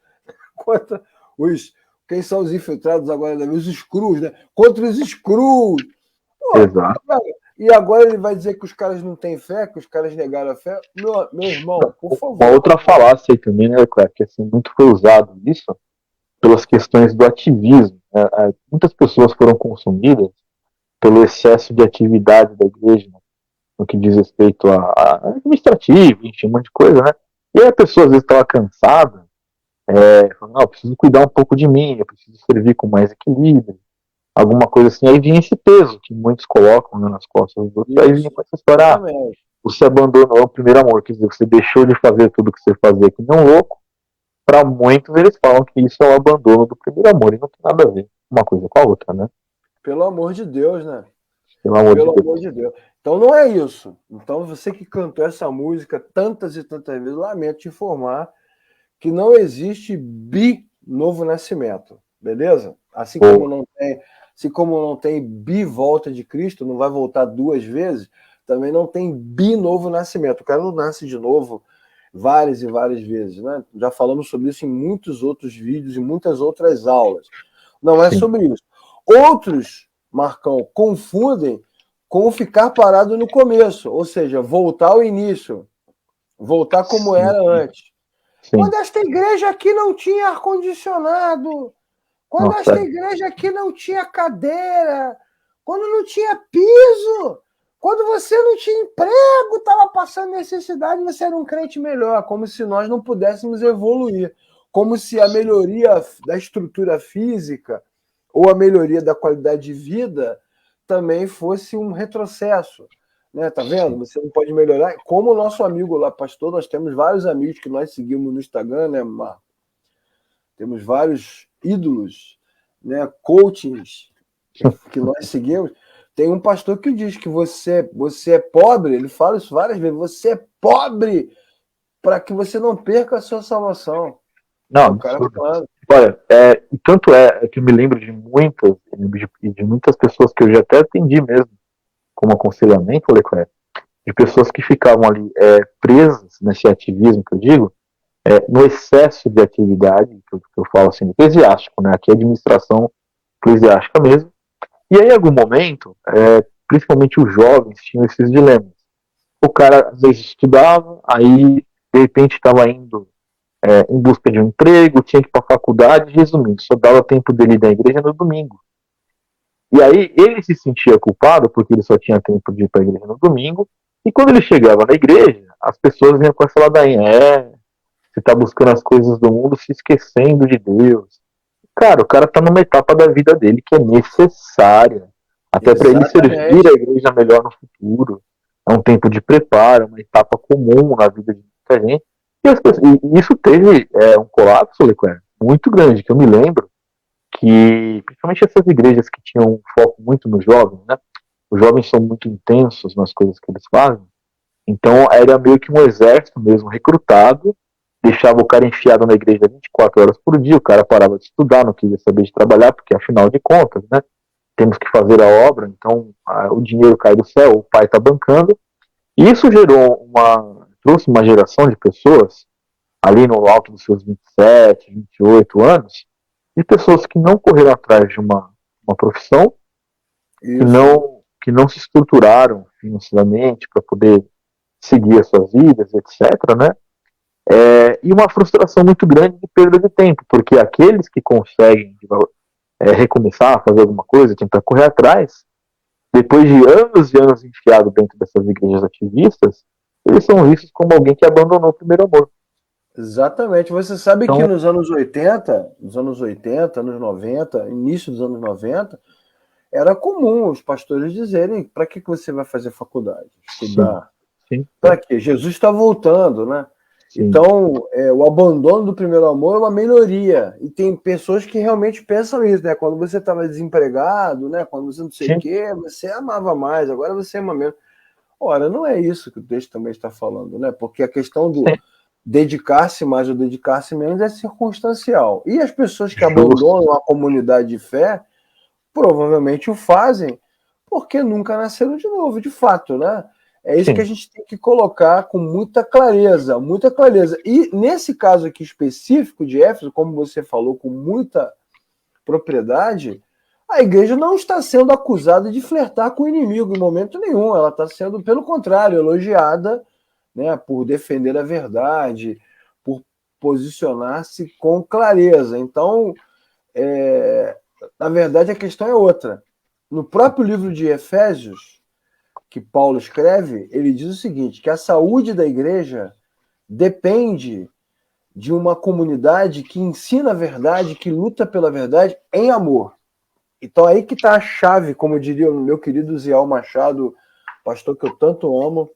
contra os... Quem são os infiltrados agora? Os screws, né? Contra os screws. Exato. E agora ele vai dizer que os caras não têm fé, que os caras negaram a fé. Meu irmão, por favor. Uma outra falácia aí também, né, Leclerc, que assim, muito foi usado isso pelas questões do ativismo. Né? Muitas pessoas foram consumidas pelo excesso de atividade da igreja, né? No que diz respeito a administrativo, enfim, um monte de coisa, né? E aí a pessoa às vezes estava cansada, falando: não, eu preciso cuidar um pouco de mim, eu preciso servir com mais equilíbrio, alguma coisa assim. Aí vinha esse peso que muitos colocam, né, nas costas dos outros. Aí vinha com essa história: você abandonou o primeiro amor, quer dizer, você deixou de fazer tudo que você fazia que nem um louco. Para muitos eles falam que isso é o abandono do primeiro amor, e não tem nada a ver uma coisa com a outra, né? Pelo amor de Deus, né? Pelo amor de Deus. Então não é isso. Então você que cantou essa música tantas e tantas vezes, lamento te informar que não existe novo nascimento, beleza? Assim como não tem volta de Cristo, não vai voltar 2 vezes, também não tem novo nascimento. O cara não nasce de novo várias e várias vezes, né? Já falamos sobre isso em muitos outros vídeos e muitas outras aulas. Não é sobre isso. Outros, Marcão, confundem com ficar parado no começo, ou seja, voltar ao início, voltar como era antes. Quando esta igreja aqui não tinha ar-condicionado, quando esta igreja aqui não tinha cadeira, quando não tinha piso, quando você não tinha emprego, estava passando necessidade, você era um crente melhor, como se nós não pudéssemos evoluir, como se a melhoria da estrutura física ou a melhoria da qualidade de vida também fosse um retrocesso. Né? Tá vendo? Você não pode melhorar. Como o nosso amigo lá, pastor, nós temos vários amigos que nós seguimos no Instagram, né, Marco? Temos vários ídolos, né, coachings que nós seguimos. Tem um pastor que diz que você é pobre, ele fala isso várias vezes, você é pobre para que você não perca a sua salvação. Não, olha, tanto é que eu me lembro de muitas pessoas que eu já até atendi mesmo como aconselhamento, Leclerc, de pessoas que ficavam ali presas nesse ativismo que eu digo, no excesso de atividade, que eu falo assim, eclesiástico, né? Aqui é administração eclesiástica mesmo. E aí, em algum momento, principalmente os jovens tinham esses dilemas. O cara, às vezes, estudava, aí, de repente, estava indo em busca de um emprego, tinha que ir para a faculdade, resumindo, só dava tempo dele ir da igreja no domingo. E aí ele se sentia culpado porque ele só tinha tempo de ir para a igreja no domingo, e quando ele chegava na igreja, as pessoas vinham com essa ladainha: Você tá buscando as coisas do mundo se esquecendo de Deus. Cara, o cara tá numa etapa da vida dele que é necessária. Até para ele servir a Exatamente. igreja melhor no futuro. É um tempo de preparo, uma etapa comum na vida de muita gente. E isso teve um colapso, Leclerc, muito grande, que eu me lembro que, principalmente essas igrejas que tinham um foco muito nos jovens, né? Os jovens são muito intensos nas coisas que eles fazem. Então era meio que um exército mesmo recrutado, deixava o cara enfiado na igreja 24 horas por dia, o cara parava de estudar, não queria saber de trabalhar, porque afinal de contas, né? Temos que fazer a obra, então o dinheiro cai do céu, o pai está bancando. E isso trouxe uma geração de pessoas, ali no alto dos seus 27, 28 anos, de pessoas que não correram atrás de uma profissão, Isso. que não se estruturaram financeiramente para poder seguir as suas vidas, etc., né? E uma frustração muito grande de perda de tempo, porque aqueles que conseguem recomeçar, fazer alguma coisa, tentar correr atrás, depois de anos e anos enfiado dentro dessas igrejas ativistas, eles são vistos como alguém que abandonou o primeiro amor. Exatamente. Você sabe que Então, nos anos 80, anos 90, início dos anos 90, era comum os pastores dizerem: para que você vai fazer faculdade? sim, Estudar? sim, Para quê? Jesus está voltando, né? sim, Então, o abandono do primeiro amor é uma melhoria. E tem pessoas que realmente pensam isso, né? Quando você estava desempregado, né? Quando você não sei o sim, quê, você amava mais, agora você ama menos. Ora, não é isso que o texto também está falando, né? Porque a questão do sim, dedicar-se mais ou dedicar-se menos é circunstancial. E as pessoas que justo, abandonam a comunidade de fé provavelmente o fazem porque nunca nasceram de novo, de fato, né? É isso que a sim, gente tem que colocar com muita clareza, muita clareza. E nesse caso aqui específico de Éfeso, como você falou com muita propriedade, a igreja não está sendo acusada de flertar com o inimigo em momento nenhum. Ela está sendo, pelo contrário, elogiada, né, por defender a verdade, por posicionar-se com clareza. Então, na verdade, a questão é outra. No próprio livro de Efésios, que Paulo escreve, ele diz o seguinte: que a saúde da igreja depende de uma comunidade que ensina a verdade, que luta pela verdade em amor. Então aí que está a chave, como diria o meu querido Zial Machado, pastor que eu tanto amo,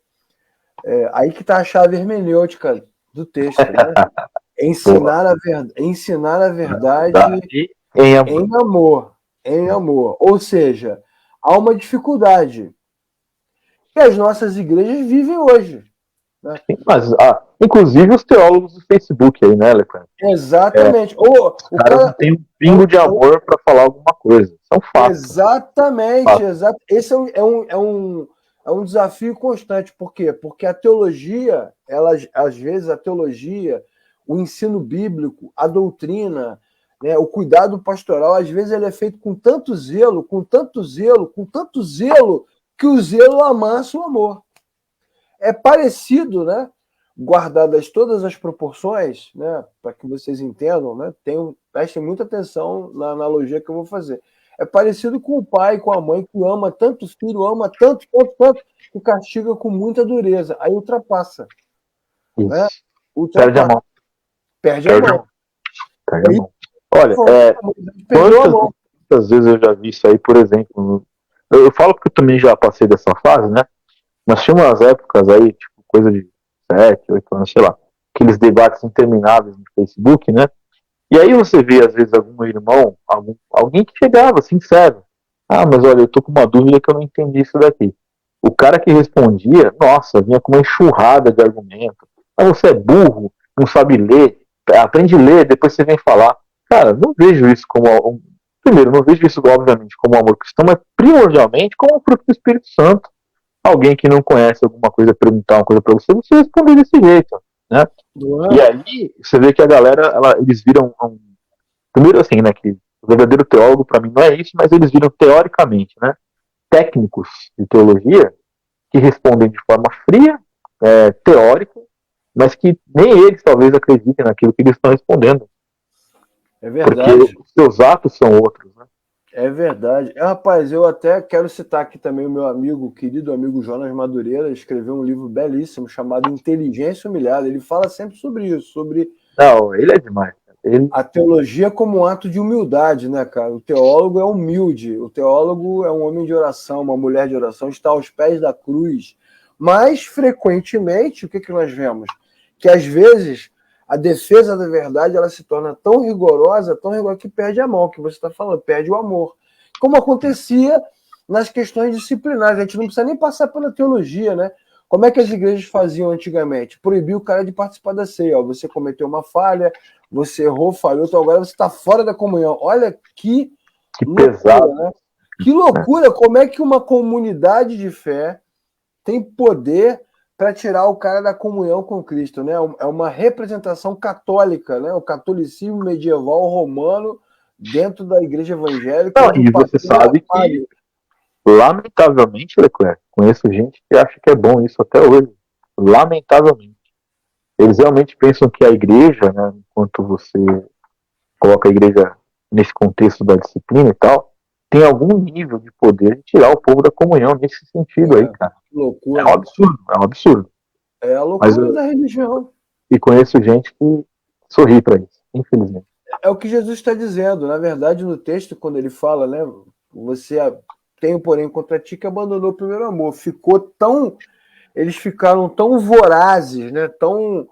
aí que está a chave hermenêutica do texto, né? boa. Ensinar a verdade Verdade em amor. em amor, em amor. Ou seja, há uma dificuldade que as nossas igrejas vivem hoje, né? Mas, inclusive os teólogos do Facebook aí, né, Leclerc? Exatamente. Ou Os o caras não cara. têm um É um, pingo de é um, amor para falar alguma coisa. Isso é um fato. exatamente, Fato. exato. Esse é um desafio constante. Por quê? Porque a teologia, às vezes, a teologia, o ensino bíblico, a doutrina, né, o cuidado pastoral, às vezes ele é feito com tanto zelo, com tanto zelo, com tanto zelo, que o zelo amassa o amor. É parecido, né? Guardadas todas as proporções, né? Para que vocês entendam, né? Prestem muita atenção na analogia que eu vou fazer. É parecido com o pai, com a mãe, que ama tanto o filho, ama tanto, tanto, tanto, que castiga com muita dureza. Aí ultrapassa, né? Isso. Perde a Ultrapassa, mão. perde a Perde a mão. mão. Perde a Aí mão. Olha, a humanidade perdeu a quantas, mão. quantas vezes eu já vi isso aí, por exemplo. Eu falo porque eu também já passei dessa fase, né? Nós tínhamos umas épocas aí, tipo, coisa de 7, 8 anos, sei lá, aqueles debates intermináveis no Facebook, né? E aí você vê, às vezes, algum irmão, alguém que chegava, sincero. Ah, mas olha, eu tô com uma dúvida que eu não entendi isso daqui. O cara que respondia, nossa, vinha com uma enxurrada de argumento. Ah, você é burro, não sabe ler, aprende a ler, depois você vem falar. Cara, não vejo isso como. Primeiro, não vejo isso, obviamente, como amor cristão, mas primordialmente como fruto do Espírito Santo. Alguém que não conhece alguma coisa perguntar uma coisa para você, você responder desse jeito, né? Não E é? aí você vê que a galera, eles viram primeiro assim, né, que o verdadeiro teólogo para mim não é isso, mas eles viram teoricamente, né, técnicos de teologia que respondem de forma fria, teórica, mas que nem eles talvez acreditem naquilo que eles estão respondendo, É porque verdade. os seus atos são outros, né? É verdade. Rapaz, eu até quero citar aqui também o meu amigo, querido amigo Jonas Madureira, escreveu um livro belíssimo chamado Inteligência Humilhada. Ele fala sempre sobre isso, sobre Não, ele é demais. Ele, a teologia como um ato de humildade, né, cara? O teólogo é humilde, o teólogo é um homem de oração, uma mulher de oração, está aos pés da cruz. Mas, frequentemente, o que nós vemos? Que, às vezes, a defesa da verdade ela se torna tão rigorosa que perde a mão, que você está falando, perde o amor. Como acontecia nas questões disciplinares. A gente não precisa nem passar pela teologia, né? Como é que as igrejas faziam antigamente? Proibir o cara de participar da ceia. Ó, você cometeu uma falha, você errou, falhou, então agora você está fora da comunhão. Olha que loucura, pesado, né? Que loucura! Como é que uma comunidade de fé tem poder para tirar o cara da comunhão com Cristo, né? É uma representação católica, né? O catolicismo medieval romano dentro da igreja evangélica, Não, onde o e você pastor era sabe padre. que, lamentavelmente, Leclerc, conheço gente que acha que é bom isso até hoje. Lamentavelmente. Eles realmente pensam que a igreja, né, enquanto você coloca a igreja nesse contexto da disciplina e tal, tem algum nível de poder de tirar o povo da comunhão nesse sentido aí, cara. Que loucura. É um absurdo, é um absurdo. É a Mas loucura da religião. e conheço gente que sorri para isso, infelizmente. É o que Jesus está dizendo. Na verdade, no texto, quando ele fala, né? Você tem, porém, contra ti que abandonou o primeiro amor. Eles ficaram tão vorazes, né? Tão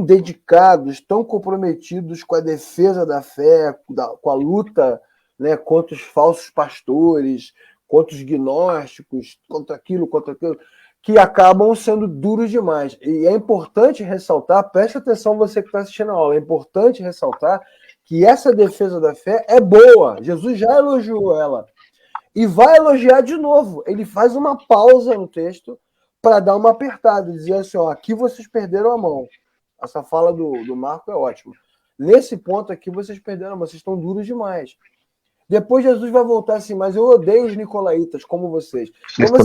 dedicados, tão comprometidos com a defesa da fé, com a luta, né, contra os falsos pastores, contra os gnósticos, contra aquilo, que acabam sendo duros demais. E é importante ressaltar, preste atenção você que está assistindo a aula, é importante ressaltar que essa defesa da fé é boa. Jesus já elogiou ela. E vai elogiar de novo. Ele faz uma pausa no texto para dar uma apertada, dizer assim, ó, aqui vocês perderam a mão. Essa fala do Marco é ótima. Nesse ponto aqui, vocês perderam, vocês estão duros demais. Depois Jesus vai voltar assim, mas eu odeio os nicolaítas, como vocês. Então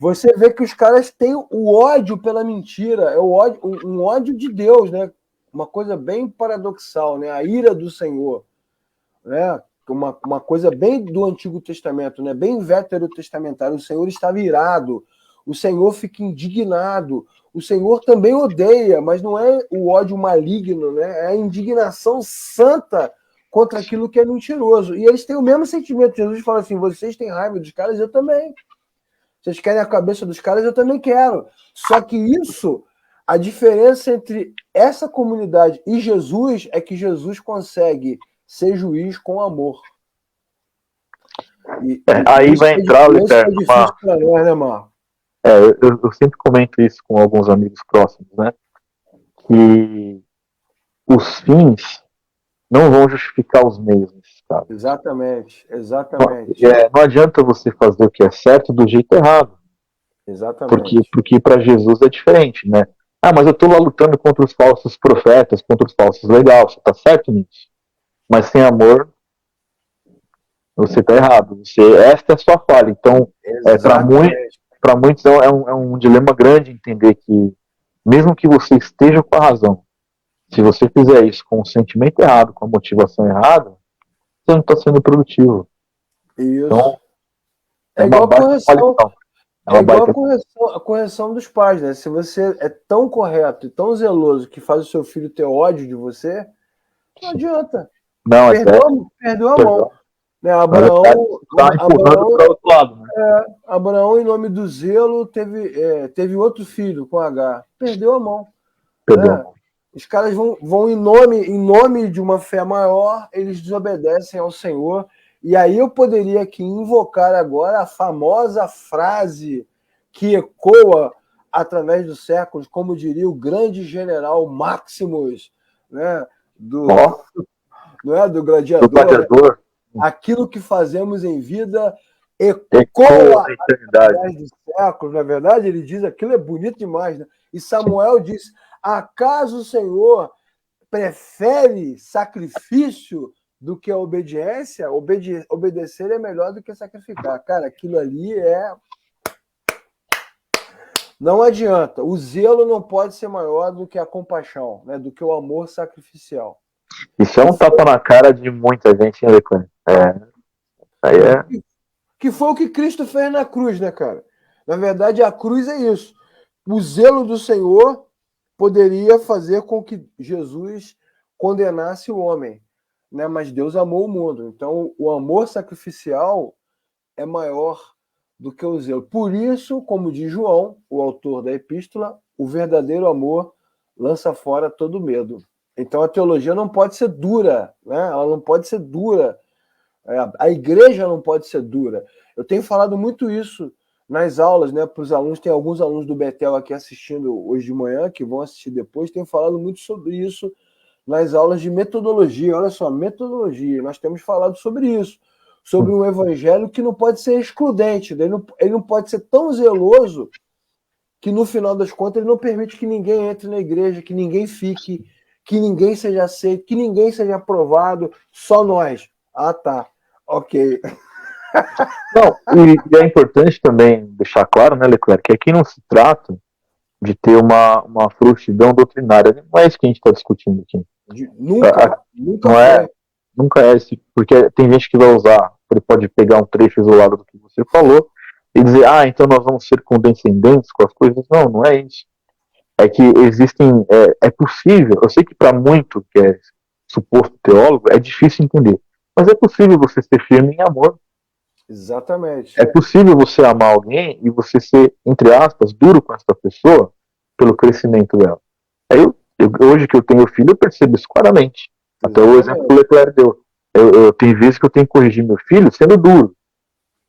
você vê que os caras têm o ódio pela mentira, é o ódio, um ódio de Deus, né? Uma coisa bem paradoxal, né? A ira do Senhor, né? Uma coisa bem do Antigo Testamento, né? Bem veterotestamentário. O Senhor estava irado, o Senhor fica indignado, o Senhor também odeia, mas não é o ódio maligno, né? É a indignação santa contra aquilo que é mentiroso. E eles têm o mesmo sentimento. Jesus fala assim, vocês têm raiva dos caras, eu também. Vocês querem a cabeça dos caras, eu também quero. Só que isso, a diferença entre essa comunidade e Jesus é que Jesus consegue ser juiz com amor. Aí vai entrar, isso é difícil para nós, né, Marco? Eu sempre comento isso com alguns amigos próximos, né? Que os fins não vão justificar os meios nesses casos. Exatamente. Não adianta você fazer o que é certo do jeito errado. Exatamente. Porque para Jesus é diferente, né? Ah, mas eu estou lá lutando contra os falsos profetas, contra os falsos legais, você está certo nisso. Mas sem amor, você está errado. Esta é a sua falha. Então, para muitos é um dilema grande entender que, mesmo que você esteja com a razão, se você fizer isso com o sentimento errado, com a motivação errada, você não está sendo produtivo. Isso. Então, é igual a correção. É igual a correção dos pais, né? Se você é tão correto e tão zeloso que faz o seu filho ter ódio de você, não adianta. Não, perdeu a mão. Né? Abraão, outro lado, né? Abraão, em nome do zelo, teve outro filho com H. Perdeu a mão. Né? Os caras vão em nome de uma fé maior, eles desobedecem ao Senhor. E aí eu poderia aqui invocar agora a famosa frase que ecoa através dos séculos, como diria o grande general Maximus, né? Não é? Do gladiador. Aquilo que fazemos em vida ecoa através dos séculos. Na verdade, ele diz, aquilo é bonito demais, né? E Samuel diz, acaso o Senhor prefere sacrifício do que a obediência? Obedecer é melhor do que sacrificar. Cara, aquilo ali não adianta. O zelo não pode ser maior do que a compaixão, né? Do que o amor sacrificial. Isso é um tapa na cara de muita gente, hein, Leclerc? Aí é... Que foi o que Cristo fez na cruz, né, cara? Na verdade, a cruz é isso. O zelo do Senhor poderia fazer com que Jesus condenasse o homem, né? Mas Deus amou o mundo. Então, o amor sacrificial é maior do que o zelo. Por isso, como diz João, o autor da epístola, o verdadeiro amor lança fora todo medo. Então, a teologia não pode ser dura, né? Ela não pode ser dura. A igreja não pode ser dura. Eu tenho falado muito isso nas aulas, né, para os alunos. Tem alguns alunos do Betel aqui assistindo hoje de manhã, que vão assistir depois. Tenho falado muito sobre isso nas aulas de metodologia. Olha só, metodologia. Nós temos falado sobre isso. Sobre um evangelho que não pode ser excludente. Ele não pode ser tão zeloso que, no final das contas, ele não permite que ninguém entre na igreja, que ninguém fique, que ninguém seja aceito, que ninguém seja aprovado. Só nós. Ah, tá. Ok. Não, e é importante também deixar claro, né, Leclerc, que aqui não se trata de ter uma frouxidão doutrinária. Não é isso que a gente está discutindo aqui. Nunca não foi. Nunca é esse, porque tem gente que vai usar, ele pode pegar um trecho isolado do que você falou e dizer, então nós vamos ser condescendentes com as coisas. Não, não é isso. É que existem, é possível, eu sei que para muito que é suposto teólogo, é difícil entender, mas é possível você ser firme em amor. Exatamente. É possível você amar alguém e você ser, entre aspas, duro com essa pessoa pelo crescimento dela. Hoje que eu tenho filho, eu percebo isso claramente. Até o exemplo que o Leclerc deu. Eu tenho vezes que eu tenho que corrigir meu filho sendo duro,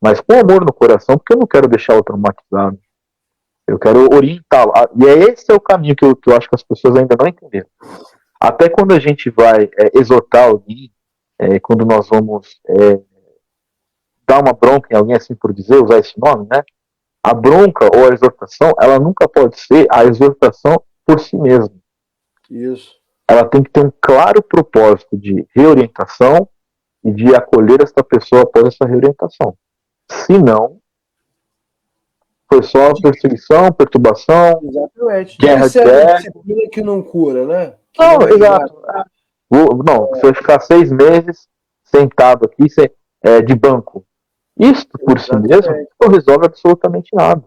mas com amor no coração, porque eu não quero deixá-lo traumatizado. Eu quero orientá-lo. E esse é o caminho que eu acho que as pessoas ainda não entenderam. Até quando a gente vai exortar alguém, quando nós vamos dar uma bronca em alguém, assim por dizer, usar esse nome, né? A bronca ou a exortação, ela nunca pode ser a exortação por si mesma. Isso. Ela tem que ter um claro propósito de reorientação e de acolher essa pessoa após essa reorientação. Se não, foi só perseguição, perturbação, exatamente. guerra de disciplina que não cura, né? Não, exato. Não, você vai ficar 6 meses sentado aqui de banco. Isso, por si mesmo, não resolve absolutamente nada.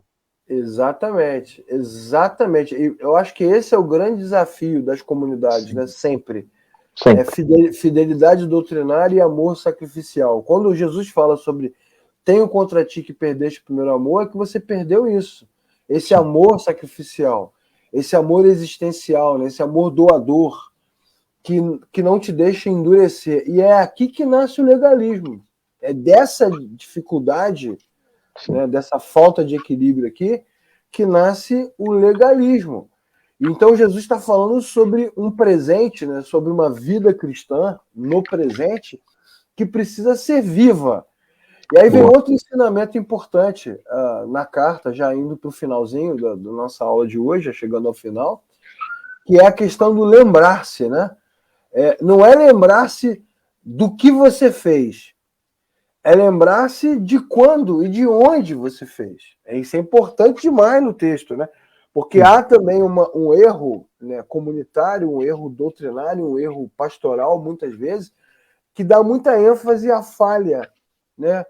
Exatamente. E eu acho que esse é o grande desafio das comunidades, né? Sempre. É fidelidade doutrinária e amor sacrificial. Quando Jesus fala sobre tenho contra ti que perdeste o primeiro amor, é que você perdeu isso. Esse amor sacrificial, esse amor existencial, né? Esse amor doador, que não te deixa endurecer. E é aqui que nasce o legalismo. É dessa dificuldade, né, dessa falta de equilíbrio aqui, que nasce o legalismo. Então Jesus está falando sobre um presente, né, sobre uma vida cristã no presente que precisa ser viva. E aí vem outro ensinamento importante na carta, já indo para o finalzinho da nossa aula de hoje, já chegando ao final, que é a questão do lembrar-se, né? Não é lembrar-se do que você fez, é lembrar-se de quando e de onde você fez. Isso é importante demais no texto, né? Porque há também um erro, né, comunitário, um erro doutrinário, um erro pastoral, muitas vezes, que dá muita ênfase à falha, né,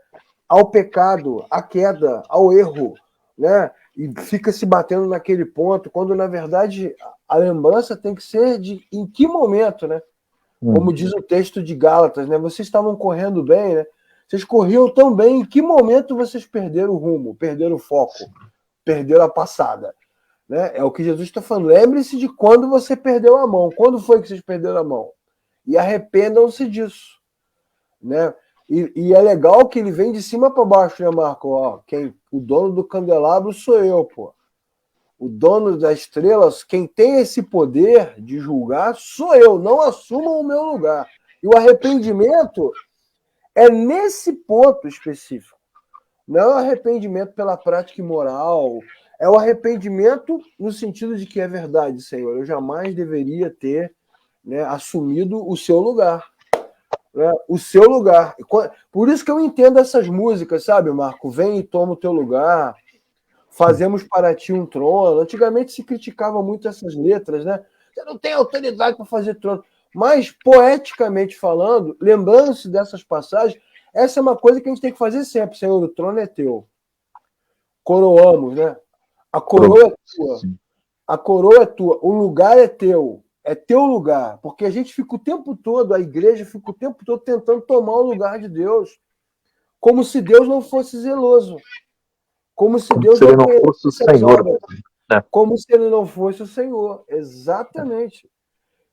ao pecado, à queda, ao erro, né? E fica se batendo naquele ponto, quando, na verdade, a lembrança tem que ser de em que momento, né? Como diz o texto de Gálatas, né? Vocês estavam correndo bem, né? Vocês corriam tão bem, em que momento vocês perderam o rumo, perderam o foco, perderam a passada? Né? É o que Jesus está falando. Lembre-se de quando você perdeu a mão. Quando foi que vocês perderam a mão? E arrependam-se disso. Né? E é legal que ele vem de cima para baixo, né, Marco? O dono do candelabro sou eu, pô. O dono das estrelas, quem tem esse poder de julgar, sou eu. Não assumam o meu lugar. E o arrependimento é nesse ponto específico. Não é o arrependimento pela prática imoral, é o arrependimento no sentido de que é verdade, Senhor. Eu jamais deveria ter, né, assumido o seu lugar. Né, o seu lugar. Por isso que eu entendo essas músicas, sabe, Marco? Vem e toma o teu lugar. Fazemos para ti um trono. Antigamente se criticava muito essas letras, né? Você não tem autoridade para fazer trono. Mas, poeticamente falando, lembrando-se dessas passagens, Essa é uma coisa que a gente tem que fazer sempre. Senhor, o trono é teu. Coroamos, né? A coroa é tua. A coroa é tua. O lugar é teu. É teu lugar. Porque a gente fica o tempo todo, a igreja fica o tempo todo tentando tomar o lugar de Deus. Como se Deus não fosse zeloso. Como se Deus se ele não não fosse o Senhor. Né? Como se ele não fosse o Senhor. Exatamente.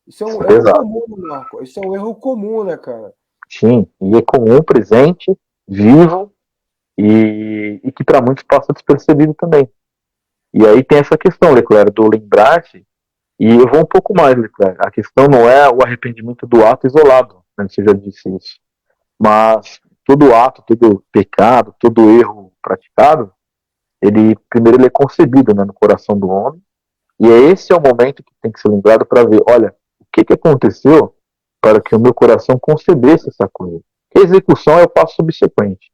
Isso é um erro comum, Marco. Isso é um erro comum, né, cara? Sim, e é comum, presente, vivo, e que para muitos passa despercebido também. E aí tem essa questão, Leclerc, do lembrar-se, e eu vou um pouco mais, Leclerc. A questão não é o arrependimento do ato isolado, né, você já disse isso, mas todo ato, todo pecado, todo erro praticado, primeiro ele é concebido, né, no coração do homem, e esse é o momento que tem que ser lembrado para ver, olha, o que aconteceu para que o meu coração concebesse essa coisa. Que a execução é o passo subsequente.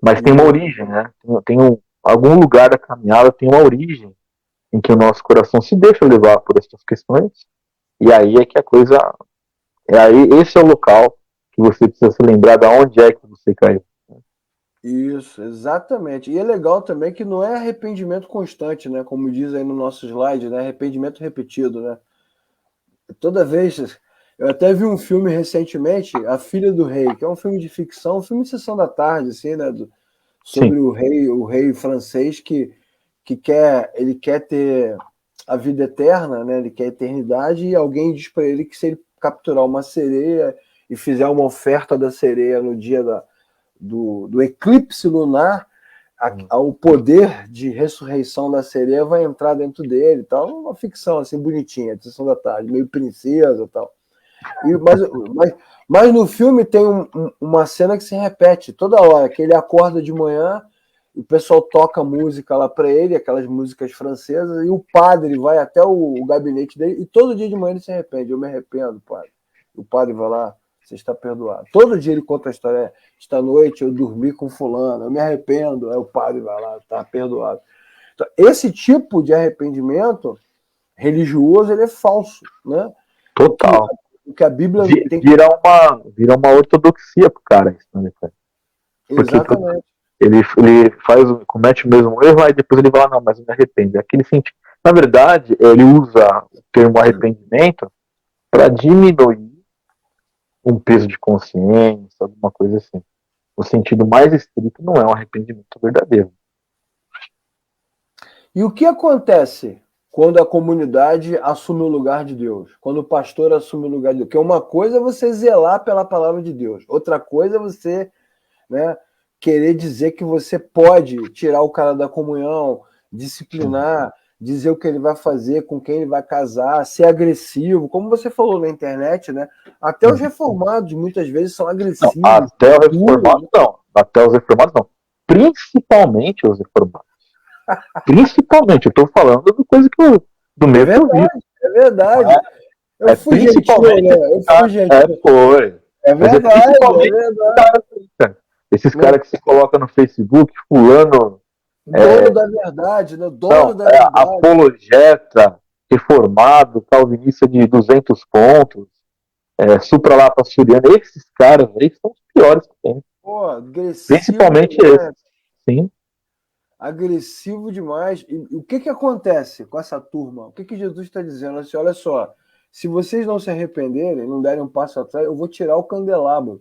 Mas tem uma origem, né? Algum lugar da caminhada tem uma origem em que o nosso coração se deixa levar por essas questões, e aí é que a coisa. Esse é o local que você precisa se lembrar de onde é que você caiu. Isso, exatamente. E é legal também que não é arrependimento constante, né? Como diz aí no nosso slide, né? Arrependimento repetido, né? Toda vez. Eu até vi um filme recentemente, A Filha do Rei, que é um filme de ficção, um filme de sessão da tarde, assim, né? Sobre o rei francês que ele quer ter a vida eterna, né? Ele quer a eternidade, e alguém diz para ele que se ele capturar uma sereia e fizer uma oferta da sereia no dia do eclipse lunar, o poder de ressurreição da sereia vai entrar dentro dele e tal. Uma ficção assim bonitinha, de sessão da tarde, meio princesa e tal. Mas no filme tem uma cena que se repete toda hora, que ele acorda de manhã, o pessoal toca música lá para ele, aquelas músicas francesas, e o padre vai até o gabinete dele, e todo dia de manhã ele se arrepende. Eu me arrependo, padre. O padre vai lá, você está perdoado. Todo dia ele conta a história. Esta noite eu dormi com fulano, eu me arrependo. Aí o padre vai lá, está perdoado. Então, esse tipo de arrependimento religioso, ele é falso, né? Total. O que a Bíblia tem que... Vira uma ortodoxia pro cara isso, né? Porque exatamente. Ele comete o mesmo erro, aí depois ele fala, não, mas eu me arrependo. Aquele sentido. Na verdade, ele usa o termo arrependimento para diminuir um peso de consciência, alguma coisa assim. O sentido mais estrito não é um arrependimento verdadeiro. E o que acontece quando a comunidade assume o lugar de Deus? Quando o pastor assume o lugar de Deus? Porque uma coisa é você zelar pela palavra de Deus. Outra coisa é você, né, querer dizer que você pode tirar o cara da comunhão, disciplinar, dizer o que ele vai fazer, com quem ele vai casar, ser agressivo, como você falou na internet, né? Até os reformados muitas vezes são agressivos. Não, até os reformados não. Até os reformados não. Principalmente os reformados. Principalmente, eu estou falando de coisa que do meu que eu vi. É verdade. Eu fui gentil, né? Eu fui gentil. Foi. É verdade, é verdade. Esses caras que se colocam no Facebook, fulano. Dono da verdade, né? Dono da verdade. Apologeta, reformado, calvinista de 200 pontos, supralapasturiano. Esses caras aí são os piores que tem. Pô, agressivo. Principalmente esses. Sim. Agressivo demais. E o que acontece com essa turma? O que Jesus está dizendo? Assim, olha só, se vocês não se arrependerem, não derem um passo atrás, eu vou tirar o candelabro.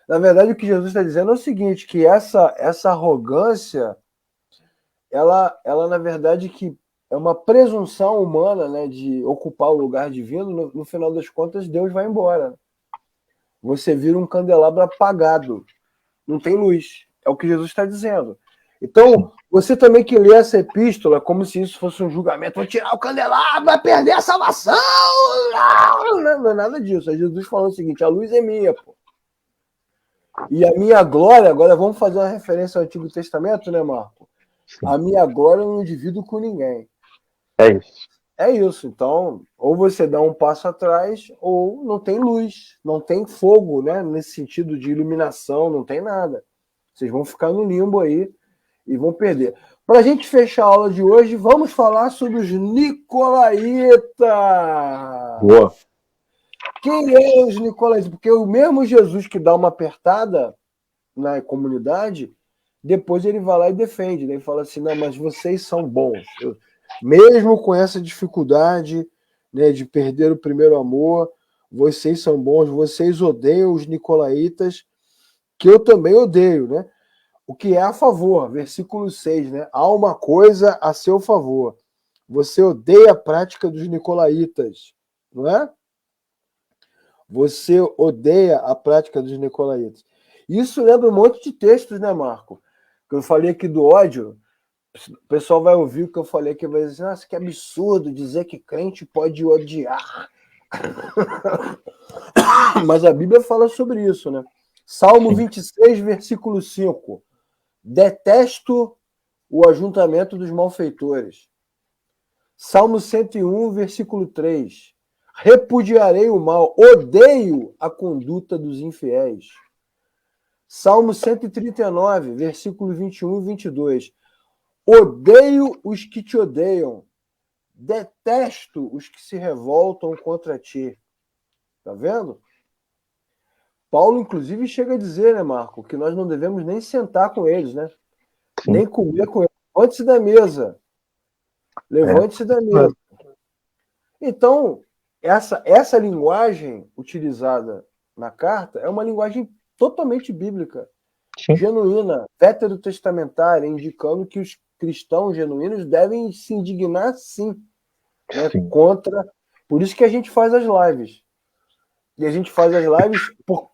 Na verdade, o que Jesus está dizendo é o seguinte, que essa arrogância, ela na verdade, que é uma presunção humana, né, de ocupar o lugar divino. No final das contas, Deus vai embora. Você vira um candelabro apagado. Não tem luz. É o que Jesus está dizendo. Então, você também que lê essa epístola como se isso fosse um julgamento, vou tirar o candelabro, vai perder a salvação. Não é nada disso. É Jesus falando o seguinte, a luz é minha, pô. E a minha glória, agora vamos fazer uma referência ao Antigo Testamento, né, Marco? Sim. A minha glória eu não divido com ninguém. É isso. É isso. Então, ou você dá um passo atrás, ou não tem luz, não tem fogo, né? Nesse sentido de iluminação, não tem nada. Vocês vão ficar no limbo aí e vão perder. Para a gente fechar a aula de hoje, vamos falar sobre os Nicolaítas. Boa. Quem é os Nicolaítas? Porque o mesmo Jesus que dá uma apertada, na comunidade, depois ele vai lá e defende, né? Ele fala assim, não, mas vocês são bons. Mesmo com essa dificuldade, né, de perder o primeiro amor, vocês são bons, vocês odeiam os nicolaítas, que eu também odeio, né? O que é a favor, versículo 6, né? Há uma coisa a seu favor. Você odeia a prática dos nicolaítas, não é? Você odeia a prática dos nicolaítas. Isso lembra um monte de textos, né, Marco? Que eu falei aqui do ódio. O pessoal vai ouvir o que eu falei aqui e vai dizer, nossa, que absurdo dizer que crente pode odiar. Mas a Bíblia fala sobre isso, né? Salmo 26, versículo 5. Detesto o ajuntamento dos malfeitores. Salmo 101, versículo 3. Repudiarei o mal, odeio a conduta dos infiéis. Salmo 139, versículo 21 e 22. Odeio os que te odeiam, detesto os que se revoltam contra ti. Tá vendo? Paulo, inclusive, chega a dizer, né, Marco, que nós não devemos nem sentar com eles, né? Sim. Nem comer com eles. Levante-se da mesa. Levante-se da mesa. Então, essa linguagem utilizada na carta é uma linguagem totalmente bíblica, genuína, veterotestamentária, indicando que os cristãos genuínos devem se indignar, sim, né, contra... Por isso que a gente faz as lives. E a gente faz as lives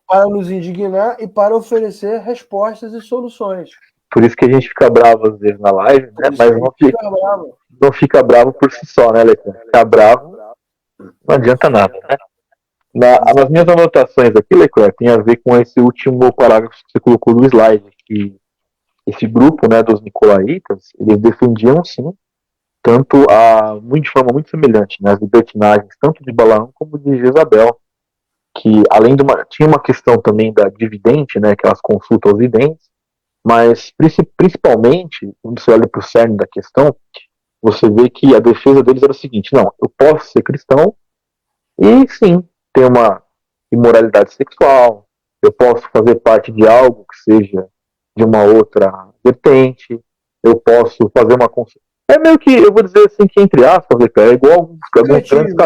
para nos indignar e para oferecer respostas e soluções. Por isso que a gente fica bravo às vezes na live, né? Mas não fica bravo por si só, né, Leclerc? Ficar bravo não adianta nada, né? Nas minhas anotações aqui, Leclerc, tem a ver com esse último parágrafo que você colocou no slide, que esse grupo, né, dos nicolaítas, eles defendiam, sim, tanto de forma muito semelhante, né, as libertinagens, tanto de Balaão como de Jezabel, que além tinha uma questão também da dividente, né, aquelas consultas aos videntes, mas principalmente, quando você olha para o cerne da questão, você vê que a defesa deles era o seguinte, não, eu posso ser cristão e sim, ter uma imoralidade sexual, eu posso fazer parte de algo que seja de uma outra vertente, eu posso fazer uma consulta. É meio que, eu vou dizer assim, que entre aspas, é igual alguns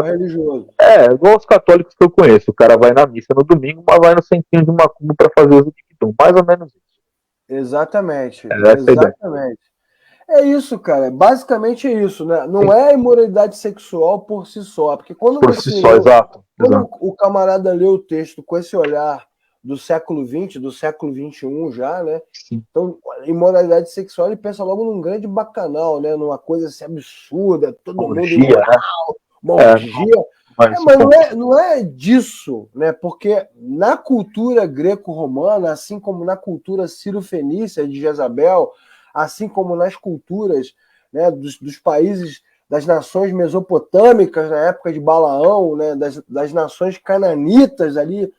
religioso. Igual os católicos que eu conheço. O cara vai na missa no domingo, mas vai no centrinho de Macumba para fazer os dictum. Mais ou menos isso. Exatamente. Exatamente. É isso, cara. Basicamente é isso, né? Não é a imoralidade sexual por si só. Porque quando quando o camarada lê o texto com esse olhar do século XX, do século XXI já, né? Sim. Então, imoralidade sexual, ele pensa logo num grande bacanal, né? Numa coisa assim absurda, todo mundo imoral, uma orgia. Mas não é disso, né? Porque na cultura greco-romana, assim como na cultura sírio-fenícia de Jezabel, assim como nas culturas, né, dos países, das nações mesopotâmicas na época de Balaão, né, das nações cananitas ali,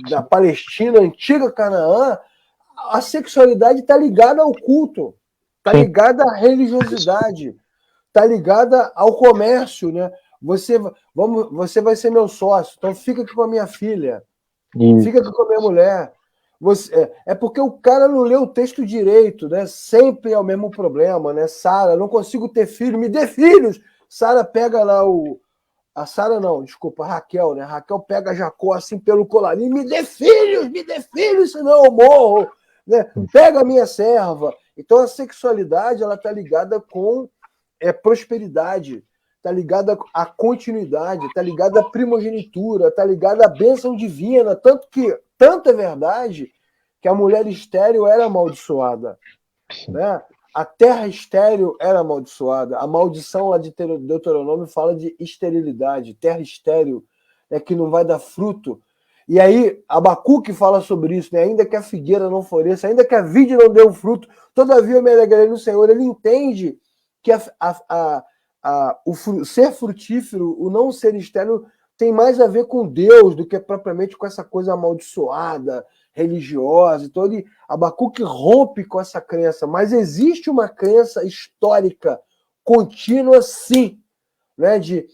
da Palestina, antiga Canaã, a sexualidade está ligada ao culto, está ligada à religiosidade, está ligada ao comércio, né? Você vai ser meu sócio, então fica aqui com a minha filha, fica aqui com a minha mulher. É porque o cara não leu o texto direito, né? Sempre é o mesmo problema, né? Sara, não consigo ter filho, me dê filhos! Sara pega lá a Raquel, né? Raquel pega Jacó assim pelo colarinho, me dê filhos, senão eu morro, né? Pega a minha serva. Então a sexualidade, ela tá ligada com prosperidade, tá ligada à continuidade, tá ligada à primogenitura, tá ligada à bênção divina, tanto é verdade que a mulher estéril era amaldiçoada, né? A terra estéril era amaldiçoada. A maldição lá de Deuteronômio fala de esterilidade, terra estéril, né, que não vai dar fruto. E aí, Abacuque fala sobre isso, né? Ainda que a figueira não floresça, ainda que a vide não dê um fruto, todavia eu me alegrarei no Senhor. Ele entende que o ser frutífero, o não ser estéril, tem mais a ver com Deus do que propriamente com essa coisa amaldiçoada, religiosa. Então, Abacuque rompe com essa crença, mas existe uma crença histórica contínua, sim, né, de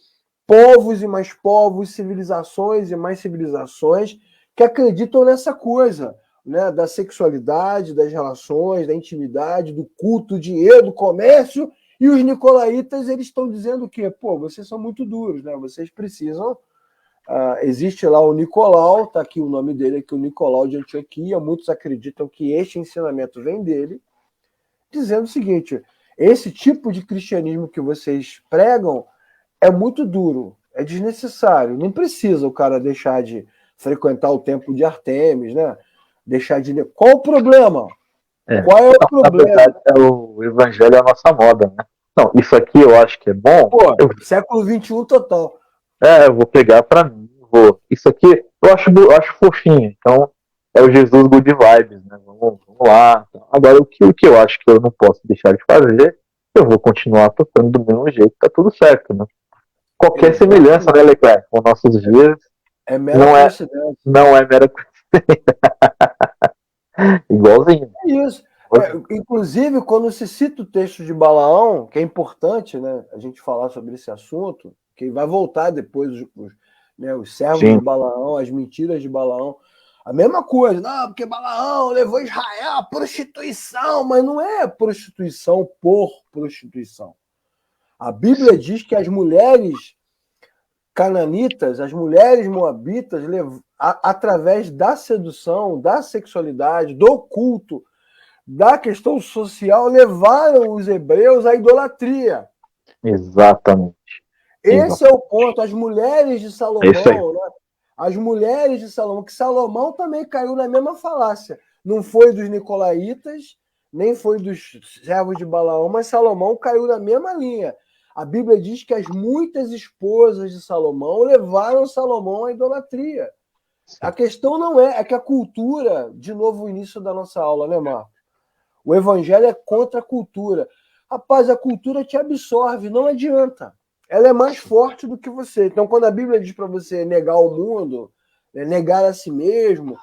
povos e mais povos, civilizações e mais civilizações que acreditam nessa coisa. né, da sexualidade, das relações, da intimidade, do culto, do dinheiro, do comércio, e os nicolaítas, eles estão dizendo o quê? Pô, vocês são muito duros, né? Vocês precisam... existe lá o Nicolau, está aqui o nome dele, aqui o Nicolau de Antioquia, muitos acreditam que este ensinamento vem dele, dizendo o seguinte, esse tipo de cristianismo que vocês pregam é muito duro, é desnecessário, não precisa o cara deixar de frequentar o templo de Artemis, né? Deixar de... Qual o problema? Qual é o problema? Na verdade, o evangelho é a nossa moda, né? Não, isso aqui eu acho que é bom. Pô, século XXI total. Eu vou pegar pra mim. Isso aqui eu acho fofinho. Então, é o Jesus Good Vibes, né? Vamos lá. Agora, o que eu acho que eu não posso deixar de fazer, eu vou continuar tocando do mesmo jeito, tá tudo certo, né? Qualquer semelhança, né, Leclerc, com nossos dias, não é mera coincidência. Igualzinho. É isso. Inclusive, quando se cita o texto de Balaão, que é importante, né, a gente falar sobre esse assunto, que vai voltar depois os servos de Balaão, as mentiras de Balaão. A mesma coisa, não, porque Balaão levou Israel à prostituição, mas não é prostituição por prostituição. A Bíblia diz que as mulheres cananitas, as mulheres moabitas, através da sedução, da sexualidade, do culto, da questão social, levaram os hebreus à idolatria. Exatamente. Esse é o ponto. As mulheres de Salomão, né? As mulheres de Salomão, que Salomão também caiu na mesma falácia. Não foi dos nicolaítas, nem foi dos servos de Balaão, mas Salomão caiu na mesma linha. A Bíblia diz que as muitas esposas de Salomão levaram Salomão à idolatria. A questão não é que a cultura, de novo o início da nossa aula, né, Marco? O evangelho é contra a cultura. Rapaz, a cultura te absorve, não adianta. Ela é mais forte do que você. Então, quando a Bíblia diz para você negar o mundo, negar a si mesmo,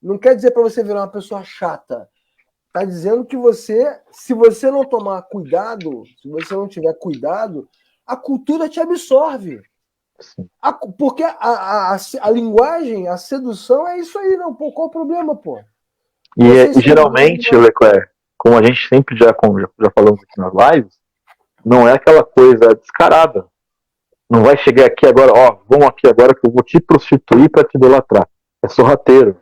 não quer dizer para você virar uma pessoa chata. Está dizendo que você, se você não tomar cuidado, se você não tiver cuidado, a cultura te absorve. Porque a linguagem, a sedução é isso aí, não? Pô, qual o problema, pô? E geralmente, Leclerc, como a gente sempre já falamos aqui nas lives, não é aquela coisa descarada. Não vai chegar aqui agora, vamos aqui agora que eu vou te prostituir para te idolatrar. É sorrateiro.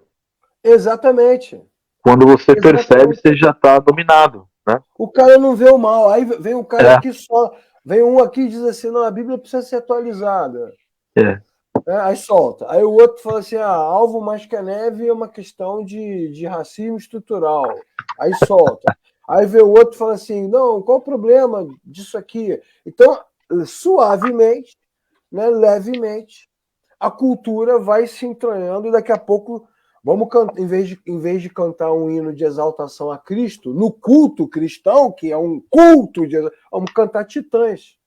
Exatamente. Quando você percebe, você já está dominado, né? O cara não vê o mal. Aí vem um cara que só... Vem um aqui e diz assim, não, a Bíblia precisa ser atualizada. Aí solta. Aí o outro fala assim, alvo mais que a neve é uma questão de racismo estrutural. Aí solta. Aí vê o outro e fala assim, não, qual o problema disso aqui? Então, suavemente, né, levemente, a cultura vai se entranhando e daqui a pouco vamos cantar, em vez de cantar um hino de exaltação a Cristo, no culto cristão, que é um culto vamos cantar Titãs.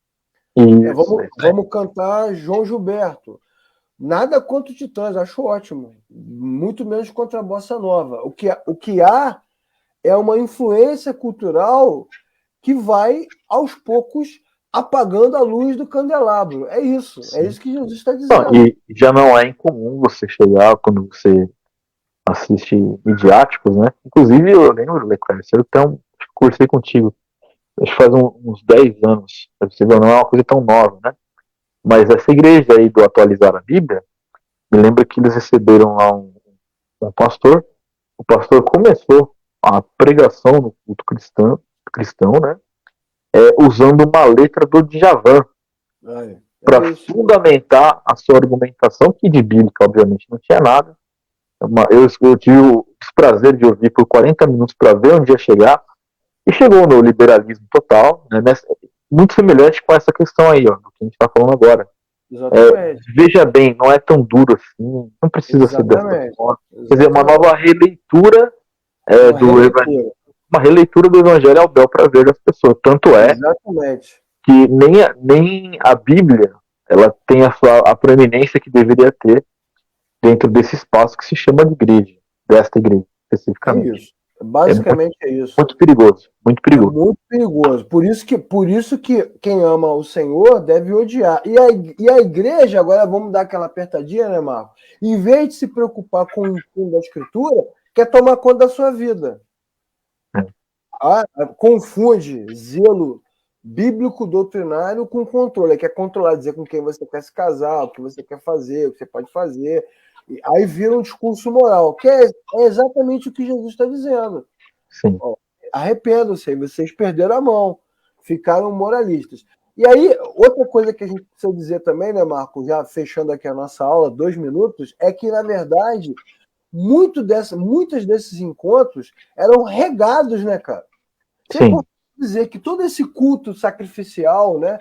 Vamos cantar João Gilberto. Nada contra o Titãs, acho ótimo. Muito menos contra a Bossa Nova. O que há é uma influência cultural que vai, aos poucos, apagando a luz do candelabro. É isso. Sim. É isso que Jesus está dizendo. E já não é incomum você chegar, quando você assiste midiáticos, né? Inclusive, eu lembro, Leclerc, eu cursei contigo, acho que faz uns 10 anos. Você não é uma coisa tão nova, né? Mas essa igreja aí do Atualizar a Bíblia, me lembra que eles receberam lá um pastor. O pastor começou a pregação no culto cristão, né? Usando uma letra do Djavan para fundamentar a sua argumentação, que de bíblica, obviamente, não tinha nada. Eu tive o desprazer de ouvir por 40 minutos para ver onde ia chegar, e chegou no liberalismo total, né? Muito semelhante com essa questão aí, do que a gente está falando agora. Veja bem, não é tão duro assim, não precisa ser dessa forma. Quer dizer, uma nova releitura do Evangelho. Uma releitura do Evangelho ao bel prazer das pessoas. Tanto é que nem a Bíblia ela tem a proeminência que deveria ter dentro desse espaço que se chama de igreja, desta igreja especificamente. É isso. Basicamente é isso. Muito perigoso, muito perigoso. É muito perigoso. Por isso que quem ama o Senhor deve odiar. E a igreja, agora vamos dar aquela apertadinha, né, Marco? Em vez de se preocupar com o ensino da Escritura, quer tomar conta da sua vida. Confunde zelo bíblico doutrinário com controle. Quer controlar, dizer com quem você quer se casar, o que você quer fazer, o que você pode fazer. E aí vira um discurso moral, que é exatamente o que Jesus está dizendo. Sim. Arrependam-se, vocês perderam a mão, ficaram moralistas. E aí, outra coisa que a gente precisa dizer também, né, Marco, já fechando aqui a nossa aula, 2 minutos, é que, na verdade, muitos desses encontros eram regados, né, cara? Você pode dizer que todo esse culto sacrificial, né,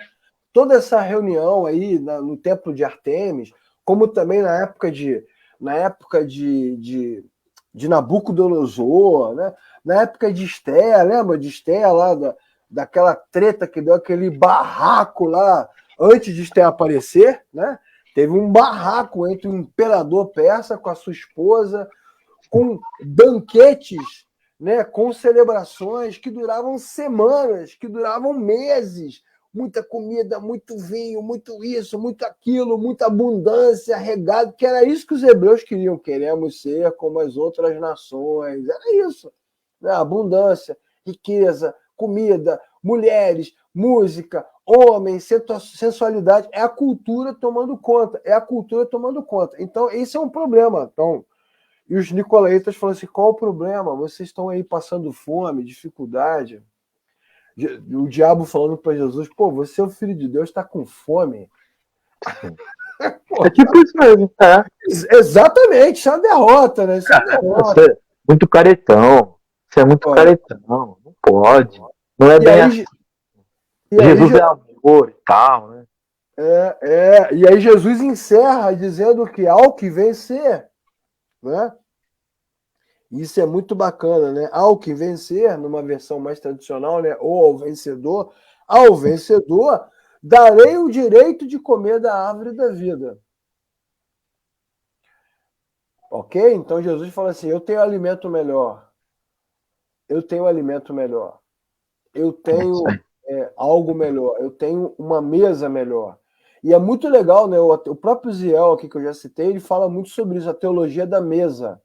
toda essa reunião aí no templo de Artemis, como também na época de Nabucodonosor, né, na época de Esté, lembra de Esté lá, daquela treta que deu aquele barraco lá antes de Esté aparecer, né? Teve um barraco entre o imperador persa com a sua esposa, com banquetes, né, com celebrações que duravam semanas, que duravam meses, muita comida, muito vinho, muito isso, muito aquilo, muita abundância, regado, que era isso que os hebreus queriam. Queremos ser como as outras nações. Era isso, né? Abundância, riqueza, comida, mulheres, música, homens, sensualidade. É a cultura tomando conta. Então, esse é um problema. Então, e os nicolaítas falam assim, qual o problema? Vocês estão aí passando fome, dificuldade. O diabo falando para Jesus, pô, você é o filho de Deus, está com fome. Pô, é tipo isso mesmo, tá? Exatamente, isso é uma derrota, né? Isso é uma derrota. Você é muito caretão. Você é muito caretão. Não pode. Não é bem assim. Jesus é amor e tal, né? E aí Jesus encerra dizendo que ao que vencer, né? Isso é muito bacana, né? Ao que vencer, numa versão mais tradicional, né? Ou ao vencedor, darei o direito de comer da árvore da vida. Ok? Então Jesus fala assim, eu tenho alimento melhor. Eu tenho alimento melhor. Eu tenho algo melhor. Eu tenho uma mesa melhor. E é muito legal, né? O próprio Ziel aqui que eu já citei, ele fala muito sobre isso, a teologia da mesa.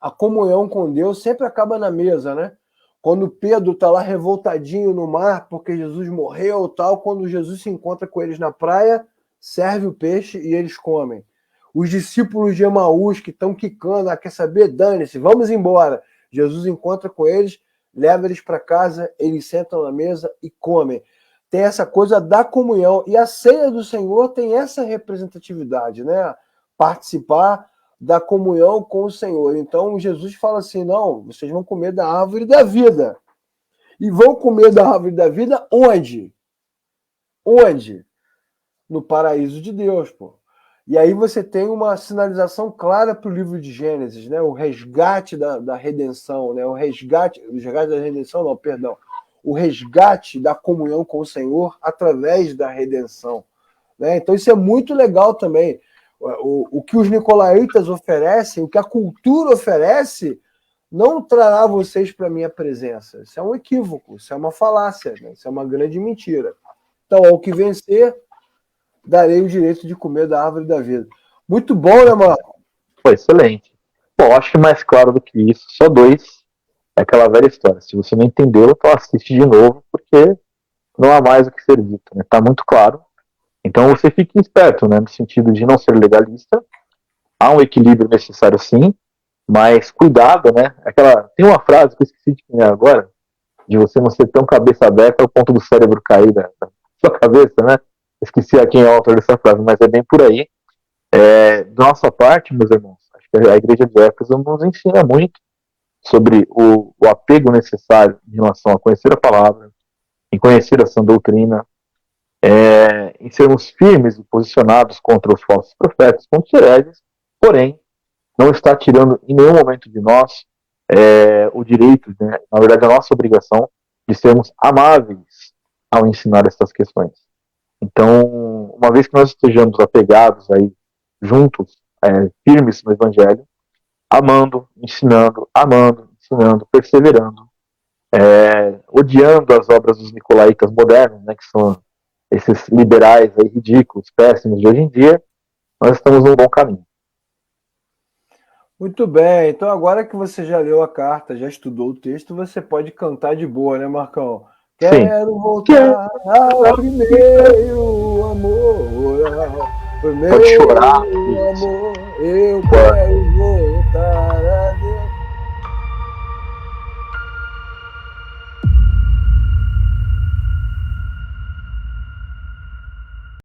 A comunhão com Deus sempre acaba na mesa, né? Quando Pedro está lá revoltadinho no mar porque Jesus morreu tal, quando Jesus se encontra com eles na praia, serve o peixe e eles comem. Os discípulos de Emaús que estão quicando, quer saber? Dane-se, vamos embora. Jesus encontra com eles, leva eles para casa, eles sentam na mesa e comem. Tem essa coisa da comunhão. E a ceia do Senhor tem essa representatividade, né? Participar da comunhão com o Senhor. Então Jesus fala assim, não, vocês vão comer da árvore da vida. E vão comer da árvore da vida onde? Onde? No paraíso de Deus, pô. E aí você tem uma sinalização clara para o livro de Gênesis, né? O resgate da redenção, né? O resgate da redenção, não, perdão. O resgate da comunhão com o Senhor através da redenção, né? Então isso é muito legal também. O que os nicolaítas oferecem, o que a cultura oferece, não trará vocês para a minha presença. Isso é um equívoco, isso é uma falácia, né? Isso é uma grande mentira. Então, ao que vencer, darei o direito de comer da árvore da vida. Muito bom, né, Marco? Foi excelente. Bom, acho que mais claro do que isso, só 2, é aquela velha história. Se você não entendeu, então assiste de novo, porque não há mais o que ser dito, né? Tá muito claro. Então você fique esperto, né, no sentido de não ser legalista. Há um equilíbrio necessário, sim, mas cuidado, né? Tem uma frase que eu esqueci de quem é agora, de você não ser tão cabeça aberta ao ponto do cérebro cair da sua cabeça, né? Esqueci a quem é o autor dessa frase, mas é bem por aí. Da nossa parte, meus irmãos, acho que a igreja de Éfeso nos ensina muito sobre o apego necessário em relação a conhecer a palavra, em conhecer a sã doutrina, em sermos firmes e posicionados contra os falsos profetas, contra os hereges, porém, não está tirando em nenhum momento de nós o direito, né, na verdade a nossa obrigação de sermos amáveis ao ensinar essas questões. Então, uma vez que nós estejamos apegados aí, juntos, firmes no Evangelho, amando, ensinando, perseverando, odiando as obras dos nicolaítas modernos, né, que são esses liberais aí, ridículos, péssimos de hoje em dia, nós estamos num bom caminho. Muito bem, então agora que você já leu a carta, já estudou o texto, você pode cantar de boa, né, Marcão? Sim. Quero voltar ao primeiro amor, ao Pode chorar. primeiro Isso. amor, eu quero voltar